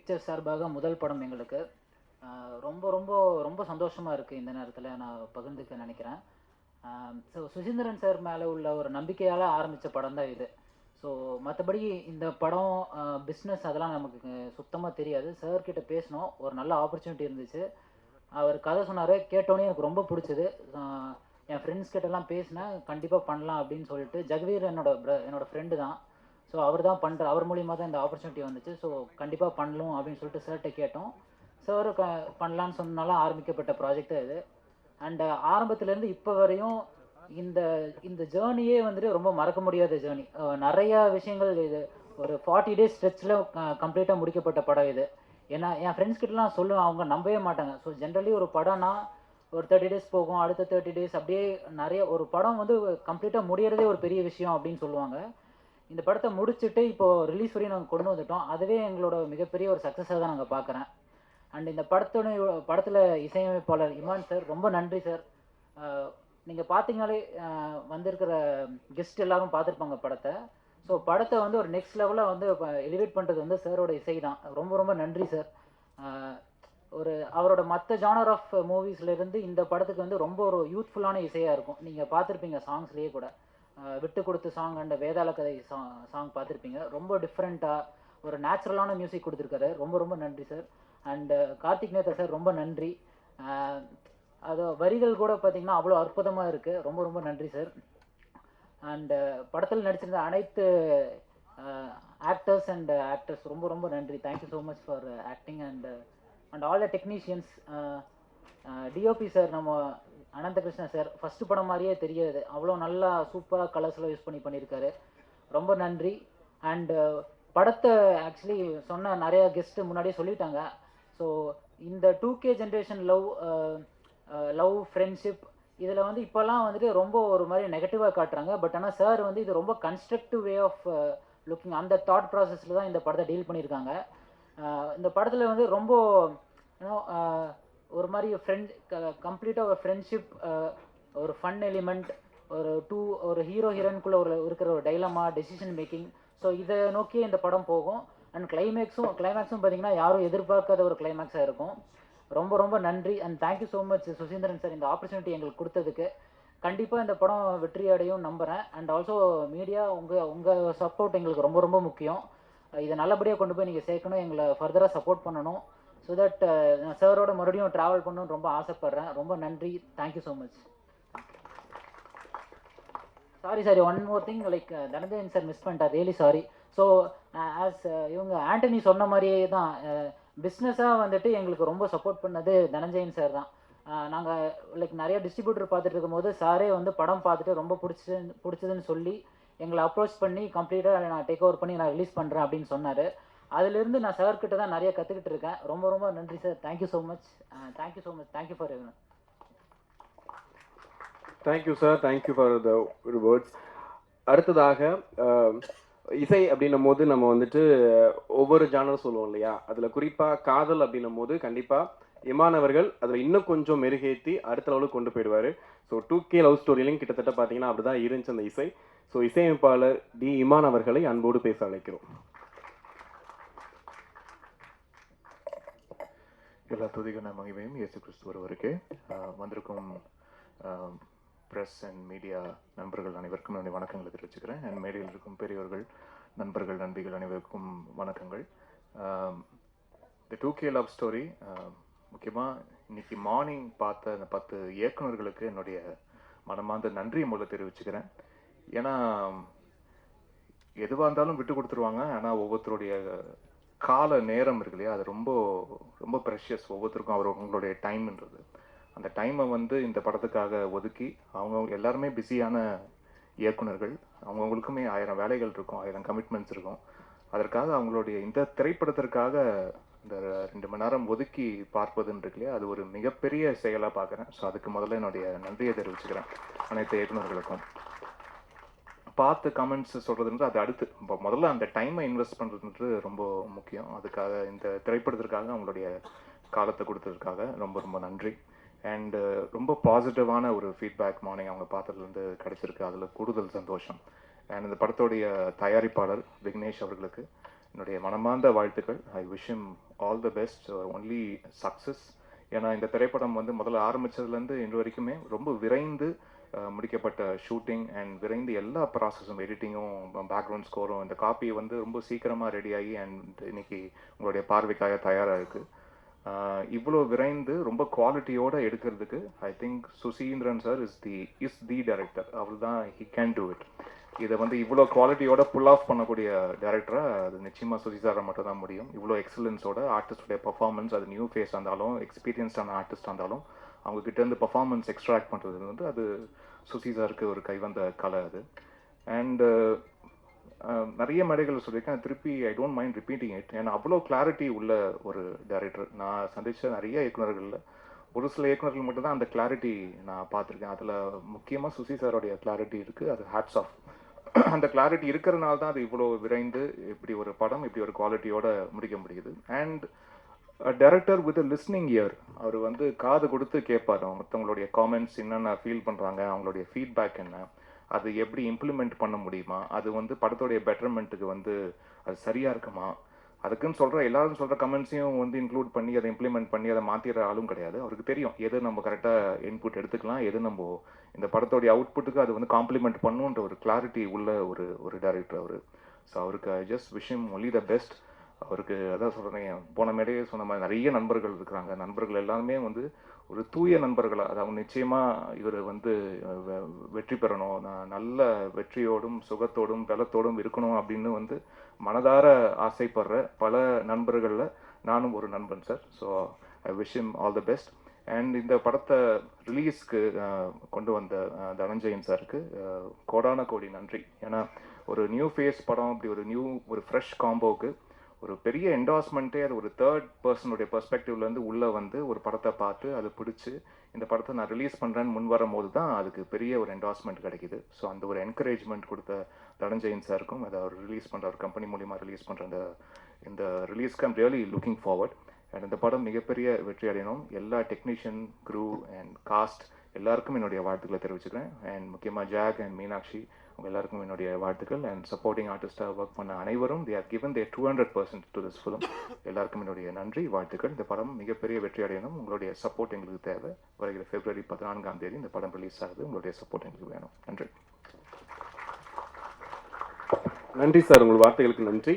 L: பிக்சர் சார்பாக முதல் படம் எங்களுக்கு. ரொம்ப ரொம்ப ரொம்ப சந்தோஷமாக இருக்குது இந்த நேரத்தில் நான் பகிர்ந்துக்க நினைக்கிறேன். ஸோ சுசீந்திரன் சார் மேலே உள்ள ஒரு நம்பிக்கையால் ஆரம்பித்த படம் தான் இது. ஸோ மற்றபடி இந்த படம் பிஸ்னஸ் அதெல்லாம் நமக்கு சுத்தமாக தெரியாது. சார்கிட்ட பேசினோம், ஒரு நல்ல ஆப்பர்ச்சுனிட்டி இருந்துச்சு. அவர் கதை சொன்னார், கேட்டோன்னே எனக்கு ரொம்ப பிடிச்சது. என் ஃப்ரெண்ட்ஸ் கிட்டலாம் பேசினேன், கண்டிப்பாக பண்ணலாம் அப்படின்னு சொல்லிட்டு. ஜெகவீர் என்னோட ஃப்ரெண்டு தான். ஸோ அவர் தான் அவர் மூலியமாக தான் இந்த ஆப்பர்ச்சுனிட்டி வந்துச்சு. ஸோ கண்டிப்பாக பண்ணலாம் அப்படின்னு சொல்லிட்டு சார்கிட்ட கேட்டோம். சார் பண்ணலான்னு சொன்னாலும் ஆரம்பிக்கப்பட்ட ப்ராஜெக்ட் தான் இது. அண்ட் ஆரம்பத்துலேருந்து இப்போ வரையும் இந்த இந்த ஜேர்னியே வந்துட்டு ரொம்ப மறக்க முடியாத ஜேர்னி. நிறையா விஷயங்கள் இது ஒரு 40 days ஸ்ட்ரெச்சில் கம்ப்ளீட்டாக முடிக்கப்பட்ட படம் இது. ஏன்னா என் ஃப்ரெண்ட்ஸ் கிட்டலாம் சொல்லுவேன், அவங்க நம்பவே மாட்டாங்க. ஸோ ஜென்ரலி ஒரு படம்னா ஒரு 30 days போகும், அடுத்த 30 days அப்படியே நிறைய ஒரு படம் வந்து கம்ப்ளீட்டாக முடியறதே ஒரு பெரிய விஷயம் அப்படின்னு சொல்லுவாங்க. இந்த படத்தை முடிச்சுட்டு இப்போது ரிலீஸ் வரையும் நாங்கள் கொண்டு வந்துட்டோம். அதுவே எங்களோட மிகப்பெரிய ஒரு சக்ஸஸாக தான் நாங்கள் பார்க்குறேன். அண்ட் இந்த படத்தில் இசையமைப்பாளர் இமான் சார், ரொம்ப நன்றி சார். நீங்கள் பார்த்தீங்கனாலே வந்திருக்கிற கெஸ்ட் எல்லாரும் பார்த்துருப்பாங்க படத்தை. ஸோ படத்தை வந்து ஒரு நெக்ஸ்ட் லெவலில் வந்து எலிவேட் பண்ணுறது வந்து சாரோட இசை தான். ரொம்ப ரொம்ப நன்றி சார். ஒரு அவரோட மற்ற ஜானர் ஆஃப் மூவிஸ்லேருந்து இந்த படத்துக்கு வந்து ரொம்ப ஒரு யூத்ஃபுல்லான இசையாக இருக்கும். நீங்கள் பார்த்துருப்பீங்க சாங்ஸ்லேயே கூட. விட்டு கொடுத்து சாங் அண்ட் வேதாள கதை சாங் பார்த்துருப்பீங்க. ரொம்ப டிஃப்ரெண்ட்டாக ஒரு நேச்சுரலான மியூசிக் கொடுத்துருக்காரு. ரொம்ப ரொம்ப நன்றி sir. And Karthik Netha sir, ரொம்ப நன்றி. அது வரிகள் கூட பார்த்திங்கன்னா அவ்வளோ அற்புதமாக இருக்குது. ரொம்ப ரொம்ப நன்றி சார். அண்டு படத்தில் நடிச்சிருந்த அனைத்து ஆக்டர்ஸ் அண்ட் ஆக்டர்ஸ் ரொம்ப ரொம்ப நன்றி. Thank you so much for acting and all the technicians. DOP sir, நம்ம அனந்தகிருஷ்ணா சார், ஃபஸ்ட்டு படம் மாதிரியே தெரியாது, அவ்வளோ நல்லா சூப்பராக கலர்ஸ்லாம் யூஸ் பண்ணியிருக்காரு. ரொம்ப நன்றி. அண்டு படத்தை ஆக்சுவலி சொன்ன நிறையா கெஸ்ட்டு முன்னாடியே சொல்லிட்டாங்க. ஸோ இந்த 2K ஜென்ரேஷன் லவ் ஃப்ரெண்ட்ஷிப் இதில் வந்து இப்போல்லாம் வந்துட்டு ரொம்ப ஒரு மாதிரி நெகட்டிவாக காட்டுறாங்க. பட் ஆனால் சார் வந்து இது ரொம்ப கன்ஸ்ட்ரக்டிவ் வே ஆஃப் லுக்கிங், அந்த தாட் ப்ராசஸில் தான் இந்த படத்தை டீல் பண்ணியிருக்காங்க. இந்த படத்தில் வந்து ரொம்ப ஒரு மாதிரி கம்ப்ளீட்டாக ஒரு ஃப்ரெண்ட்ஷிப், ஒரு ஃபன் எலிமெண்ட், ஒரு ஹீரோ ஹீரோயின்குள்ளே இருக்கிற ஒரு டைலமா, டெசிஷன் மேக்கிங். ஸோ இதை நோக்கியே இந்த படம் போகும். அண்ட் கிளைமேக்ஸும் பார்த்தீங்கன்னா யாரும் எதிர்பார்க்காத ஒரு கிளைமேக்ஸாக இருக்கும். ரொம்ப ரொம்ப நன்றி. And thank you so much Suseenthiran sir, இந்த ஆப்பர்ச்சுனிட்டி எங்களுக்கு கொடுத்ததுக்கு. கண்டிப்பாக இந்த படம் வெற்றி அடையும் நம்புகிறேன். அண்ட் ஆல்சோ மீடியா, உங்கள் சப்போர்ட் எங்களுக்கு ரொம்ப ரொம்ப முக்கியம். இதை நல்லபடியாக கொண்டு போய் நீங்கள் சேர்க்கணும், எங்களை ஃபர்தராக சப்போர்ட் பண்ணணும். ஸோ தட் நான் சாரோட மறுபடியும் ட்ராவல் பண்ணணும்னு ரொம்ப ஆசைப்பட்றேன். ரொம்ப நன்றி. Thank you so much. Sorry one more thing, like Dhananjayan sir miss பண்ணிட்டார், ரியலி சாரி. ஸோ ஆஸ் இவங்க ஆண்டனி சொன்ன மாதிரியே தான், பிஸ்னஸாக வந்துட்டு எங்களுக்கு ரொம்ப சப்போர்ட் பண்ணது தனஞ்சயன் சார் தான். நாங்கள் லைக் நிறைய டிஸ்ட்ரிபியூட்டர் பார்த்துட்டு இருக்கும்போது சாரே வந்து படம் பார்த்துட்டு ரொம்ப பிடிச்சதுன்னு சொல்லி எங்களை அப்ரோச் பண்ணி கம்ப்ளீட்டாக நான் டேக் ஓவர் பண்ணி நான் ரிலீஸ் பண்ணுறேன் அப்படின்னு சொன்னார். அதிலிருந்து நான் சார்கிட்ட தான் நிறைய கற்றுக்கிட்டு இருக்கேன். ரொம்ப ரொம்ப நன்றி sir. Thank you so much. Thank you for every.
B: Thank you sir, thank you for the words. அடுத்ததாக இசை அப்படின்னும் போது நம்ம வந்துட்டு ஒவ்வொரு ஜானர் சொல்லுவோம் இல்லையா, அதில் குறிப்பாக காதல் அப்படின்னும் போது கண்டிப்பாக இமானவர்கள் அதில் இன்னும் கொஞ்சம் மெருகேற்றி அடுத்த லெவலுக்கு கொண்டு போயிடுவார். ஸோ 2K லவ் ஸ்டோரியிலையும் கிட்டத்தட்ட பார்த்தீங்கன்னா அப்படி தான் இருந்துச்சு அந்த இசை. ஸோ இசையமைப்பாளர் டி இமான் அவர்களை அன்போடு பேச அழைக்கிறோம்.
M: எல்லா துதிகன மகிமையும் இயேசு கிறிஸ்து ஒருவருக்கே. வந்திருக்கும் ப்ரெஸ் அண்ட் மீடியா நண்பர்கள் அனைவருக்கும் என்னுடைய வணக்கங்களை தெரிவிச்சுக்கிறேன். அண்ட் மேடையில் இருக்கும் பெரியவர்கள், நண்பர்கள், நண்பிகள் அனைவருக்கும் வணக்கங்கள். இந்த 2K லவ் ஸ்டோரி முக்கியமாக இன்னைக்கு மார்னிங் பார்த்த அந்த 10 இயக்குநர்களுக்கு என்னுடைய மனமார்ந்த நன்றியை முதல்ல தெரிவிச்சுக்கிறேன். ஏன்னா எதுவாக இருந்தாலும் விட்டு கொடுத்துருவாங்க, ஆனால் ஒவ்வொருத்தருடைய கால நேரம் இருக்கு இல்லையா, அது ரொம்ப ரொம்ப ப்ரெஷியஸ். ஒவ்வொருத்தருக்கும் அவங்களுடைய டைம்ன்றது, அந்த டைமை வந்து இந்த படத்துக்காக ஒதுக்கி அவங்க எல்லாருமே பிஸியான இயக்குனர்கள், அவங்கவுங்களுக்குமே 1000 வேலைகள் இருக்கும், 1000 கமிட்மெண்ட்ஸ் இருக்கும். அதற்காக அவங்களுடைய இந்த திரைப்படத்திற்காக இந்த 2 மணி நேரம் ஒதுக்கி பார்ப்பதுன்னு இருக்கு இல்லையா, அது ஒரு மிகப்பெரிய செயலாக பார்க்குறேன். ஸோ அதுக்கு முதல்ல என்னுடைய நன்றியை தெரிவிச்சுக்கிறேன் அனைத்து இயக்குநர்களுக்கும். பார்த்து கமெண்ட்ஸ் சொல்கிறதுன்றது அது அடுத்து. இப்போ முதல்ல அந்த டைமை இன்வெஸ்ட் பண்ணுறதுன்றது ரொம்ப முக்கியம். அதுக்காக இந்த திரைப்படத்திற்காக அவங்களுடைய காலத்தை கொடுத்ததுக்காக ரொம்ப ரொம்ப நன்றி. அண்டு ரொம்ப பாசிட்டிவான ஒரு ஃபீட்பேக் மார்னிங் அவங்க பார்த்ததுலேருந்து கிடச்சிருக்கு, அதில் கூடுதல் சந்தோஷம். அண்ட் இந்த படத்தோடைய தயாரிப்பாளர் விக்னேஷ் அவர்களுக்கு என்னுடைய மனமார்ந்த வாழ்த்துக்கள். I wish him all the best, only success. ஏன்னா இந்த திரைப்படம் வந்து முதல்ல ஆரம்பித்ததுலேருந்து இன்று வரைக்குமே ரொம்ப விரைந்து முடிக்கப்பட்ட ஷூட்டிங் அண்ட் விரைந்து எல்லா ப்ராசஸும், எடிட்டிங்கும், பேக்ரவுண்ட் ஸ்கோரும், இந்த காப்பி வந்து ரொம்ப சீக்கிரமாக ரெடியாகி அண்ட் இன்னைக்கு உங்களுடைய பார்வைக்காக தயாராக இருக்குது. இவ்வளோ விரைந்து ரொம்ப குவாலிட்டியோடு எடுக்கிறதுக்கு I think Suseenthiran sir is the director. அவர் தான் ஹி கேன் டூ இட். இதை வந்து இவ்வளோ குவாலிட்டியோட புல் ஆஃப் பண்ணக்கூடிய டேரக்டராக அது நிச்சயமாக சுசி சாரை மட்டும் தான் முடியும். இவ்வளோ எக்ஸலன்ஸோட ஆர்டிஸ்டோடைய பர்ஃபார்மன்ஸ், அது நியூ ஃபேஸ் இருந்தாலும் எக்ஸ்பீரியன்ஸ்டான ஆர்டிஸ்ட் இருந்தாலும் அவங்கக்கிட்டேருந்து பர்ஃபார்மன்ஸ் எக்ஸ்ட்ராக்ட் பண்ணுறது வந்து அது சுசி சாருக்கு ஒரு கைவந்த கலை அது. அண்டு நிறைய மேடைகள் சொல்லியிருக்கேன், திருப்பி I don't mind repeating it. ஏன்னா அவ்வளோ கிளாரிட்டி உள்ள ஒரு டைரக்டர். நான் சந்தித்த நிறைய இயக்குநர்களில் ஒரு சில இயக்குநர்கள் மட்டும்தான் அந்த கிளாரிட்டி நான் பார்த்துருக்கேன். அதில் முக்கியமாக சுசி சாரோடைய கிளாரிட்டி இருக்குது. அது ஹேட்ஸ் ஆஃப். அந்த கிளாரிட்டி இருக்கிறனால தான் அது இவ்வளோ விரைந்து இப்படி ஒரு படம் இப்படி ஒரு குவாலிட்டியோட முடிக்க முடியுது. And director with listening ear, அவர் வந்து காது கொடுத்து கேட்பார் மற்றவங்களுடைய காமெண்ட்ஸ் என்னென்ன ஃபீல் பண்ணுறாங்க, அவங்களுடைய ஃபீட்பேக் என்ன, அது எப்படி இம்ப்ளிமெண்ட் பண்ண முடியுமா, அது வந்து படத்தோடைய பெட்டர்மெண்ட்டுக்கு வந்து அது சரியாக இருக்குமா, அதுக்குன்னு சொல்கிற எல்லாரும் சொல்கிற கமெண்ட்ஸையும் வந்து இன்க்ளூட் பண்ணி அதை இம்ப்ளிமெண்ட் பண்ணி அதை மாற்றிடுற ஆளும் கிடையாது. அவருக்கு தெரியும் எது நம்ம கரெக்டாக இன்புட் எடுத்துக்கலாம், எது நம்ம இந்த படத்தோடைய அவுட்புட்டுக்கு அது வந்து காம்ப்ளிமெண்ட் பண்ணுன்ற ஒரு கிளாரிட்டி உள்ள ஒரு டைரக்டர் அவர். ஸோ அவருக்கு I just wish him only the best. அவருக்கு அதான் சொல்கிறேன், போன மேடையே சொன்ன மாதிரி நிறைய நண்பர்கள் இருக்கிறாங்க. நண்பர்கள் எல்லாருமே வந்து ஒரு தூய நண்பர்களாக, அதாவது நிச்சயமாக இவர் வந்து வெற்றி பெறணும், நான் நல்ல வெற்றியோடும் சுகத்தோடும் பலத்தோடும் இருக்கணும் அப்படின்னு வந்து மனதார ஆசைப்படுற பல நண்பர்களில் நானும் ஒரு நண்பன் sir. So I wish him all the best. And இந்த படத்தை ரிலீஸ்க்கு கொண்டு வந்த தனஞ்சயன் சாருக்கு கோடான கோடி நன்றி. ஏன்னா ஒரு நியூ ஃபேஸ் படம், அப்படி ஒரு ஃப்ரெஷ் காம்போவுக்கு ஒரு பெரிய என்டாஸ்மெண்ட்டே அது ஒரு தேர்ட் பர்சனுடைய பெர்ஸ்பெக்டிவ்லேருந்து உள்ளே வந்து ஒரு படத்தை பார்த்து அது பிடிச்சி இந்த படத்தை நான் ரிலீஸ் பண்ணுறேன்னு முன் வரும்போது தான் அதுக்கு பெரிய ஒரு என்டாஸ்மெண்ட் கிடைக்கிது. ஸோ அந்த ஒரு என்கரேஜ்மெண்ட் கொடுத்த தனஞ்சயன் சாருக்கும், அதை அவர் ரிலீஸ் பண்ணுற ஒரு கம்பெனி மூலிமா ரிலீஸ் பண்ணுற இந்த ரிலீஸ்க்கு I'm really looking forward. And இந்த படம் மிகப்பெரிய வெற்றி அடையணும். எல்லா டெக்னீஷியன், க்ரூ அண்ட் காஸ்ட் எல்லாருக்கும் என்னுடைய வாழ்த்துக்களை தெரிவிச்சுக்கிறேன். அண்ட் முக்கியமாக ஜாக் அண்ட் மீனாட்சி அவங்க எல்லாருக்கும் என்னுடைய வாழ்த்துக்கள். அண்ட் சப்போர்ட்டிங் ஆர்டிஸ்டாக ஒர்க் பண்ண அனைவரும் they have given their 200% to this film. எல்லாருக்கும் என்னுடைய நன்றி, வாழ்த்துக்கள். இந்த படம் மிகப்பெரிய வெற்றி அடையணும். உங்களுடைய சப்போர்ட் எங்களுக்கு தேவை. வருகிற February 14 இந்த படம் ரிலீஸ் ஆகுது. உங்களுடைய சப்போர்ட் எங்களுக்கு வேணும். நன்றி.
B: நன்றி சார், உங்கள் வார்த்தைகளுக்கு நன்றி.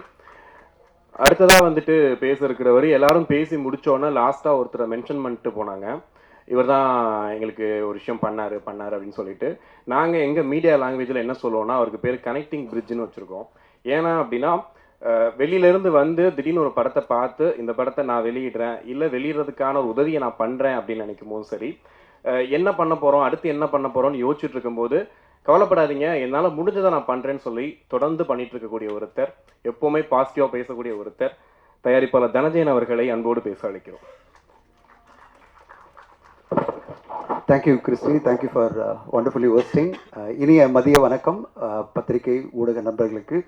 B: அடுத்ததாக வந்துட்டு பேச இருக்கிறவர் எல்லாரும் பேசி முடித்தோன்னே லாஸ்ட்டாக ஒருத்தரை மென்ஷன் பண்ணிட்டு போனாங்க. இவர் தான் எங்களுக்கு ஒரு விஷயம் பண்ணார் அப்படின்னு சொல்லிட்டு. நாங்கள் எங்கள் மீடியா லாங்குவேஜில் என்ன சொல்லுவோம்னா, அவருக்கு பேர் கனெக்டிங் பிரிட்ஜுன்னு வச்சுருக்கோம். ஏன்னா அப்படின்னா வெளியிலேருந்து வந்து திடீர்னு ஒரு படத்தை பார்த்து இந்த படத்தை நான் வெளியிடுறேன், இல்லை வெளியிடுறதுக்கான ஒரு உதவியை நான் பண்ணுறேன் அப்படின்னு நினைக்கும் போது சரி, என்ன பண்ண போகிறோம், அடுத்து என்ன பண்ண போகிறோம்னு யோசிச்சுட்டு இருக்கும்போது கவலைப்படாதீங்க, என்னால் முடிஞ்சதை நான் பண்ணுறேன்னு சொல்லி தொடர்ந்து பண்ணிட்டு இருக்கக்கூடிய ஒருத்தர், எப்போவுமே பாசிட்டிவாக பேசக்கூடிய ஒருத்தர், தயாரிப்பாளர் தனஞ்சயன் அவர்களை அன்போடு பேச அழைக்கிறோம்.
N: Thank you Christy, thank you for wonderfully hosting. இனிய மதிய வணக்கம் பத்திரிகை ஊடக நண்பர்களுக்கு.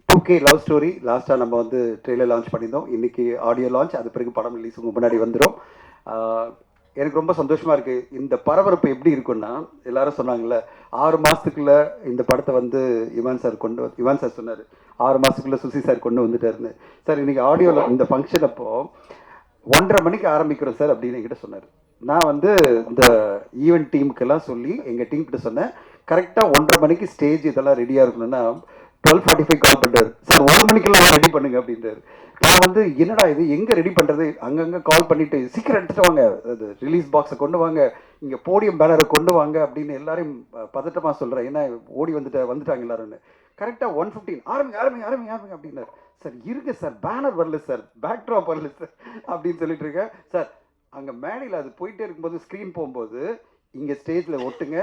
N: 2K லவ் ஸ்டோரி லாஸ்ட்டாக நம்ம வந்து ட்ரெய்லர் லான்ச் பண்ணியிருந்தோம். இன்றைக்கி ஆடியோ லான்ச், அது பிறகு படம் ரிலீஸ் உங்கள் முன்னாடி வந்துடும். எனக்கு ரொம்ப சந்தோஷமாக இருக்குது. இந்த பரபரப்பு எப்படி இருக்குன்னா, எல்லாரும் சொன்னாங்கல்ல 6 மாதத்துக்குள்ளே இந்த படத்தை வந்து இவான் சார் சொன்னார் 6 மாதத்துக்குள்ளே சுசி சார் கொண்டு வந்துட்டாருன்னு. சார் இன்றைக்கி ஆடியோவில் இந்த ஃபங்க்ஷன் அப்போது 1:30 மணிக்கு ஆரம்பிக்கிறோம் சார் அப்படின்னு என்கிட்ட சொன்னார். நான் வந்து இந்த ஈவெண்ட் டீமுக்கெல்லாம் சொல்லி எங்கள் டீம் கிட்ட சொன்னேன், கரெக்டாக 1:30 மணிக்கு ஸ்டேஜ் இதெல்லாம் ரெடியாக இருக்கணும்னா 12:45 கால் பண்ணுறாரு, சார் 1 மணிக்கெல்லாம் ரெடி பண்ணுங்க அப்படின்றாரு. நான் வந்து என்னடா இது, எங்கே ரெடி பண்ணுறது, அங்கங்கே கால் பண்ணிவிட்டு சீக்கிரம் எடுத்துகிட்டு வாங்க, அது ரிலீஸ் பாக்ஸை கொண்டு வாங்க, இங்கே போடியம் பேனரை கொண்டு வாங்க அப்படின்னு எல்லாரையும் பதட்டமாக சொல்கிறேன். ஏன்னா ஓடி வந்துட்டாங்க எல்லாருன்னு. கரெக்டாக 1:15 ஆரம்பிங்க அப்படின்னாரு. சார் இருங்க சார், பேனர் வரல சார், பேக் ட்ராப் வரல சார் அப்படின்னு சொல்லிட்டு இருக்கேன். சார் அங்கே மேடையில் அது போயிட்டே இருக்கும்போது ஸ்க்ரீன் போகும்போது இங்கே ஸ்டேஜில் ஒட்டுங்க,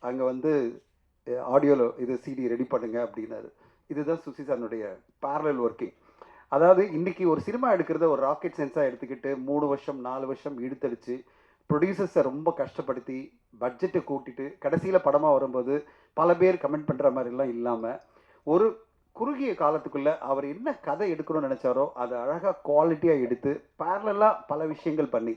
N: அங்கே வந்து ஆடியோவில் இது CD ரெடி பண்ணுங்க அப்படின்னாரு. இதுதான் சுசி சார்னுடைய பேரலல் ஒர்க்கிங். அதாவது இன்றைக்கி ஒரு சினிமா எடுக்கிறத ஒரு ராக்கெட் சென்ஸாக எடுத்துக்கிட்டு 3 வருஷம் 4 வருஷம் இழுத்தடிச்சு ப்ரொடியூசர்ஸை ரொம்ப கஷ்டப்படுத்தி பட்ஜெட்டை கூட்டிட்டு கடைசியில் படமாக வரும்போது பல பேர் கமெண்ட் பண்ணுற மாதிரிலாம் இல்லாமல் ஒரு குறுகிய காலத்துக்குள்ளே அவர் என்ன கதை எடுக்கணும்னு நினச்சாரோ அதை அழகாக குவாலிட்டியாக எடுத்து பேரலாக பல விஷயங்கள் பண்ணி,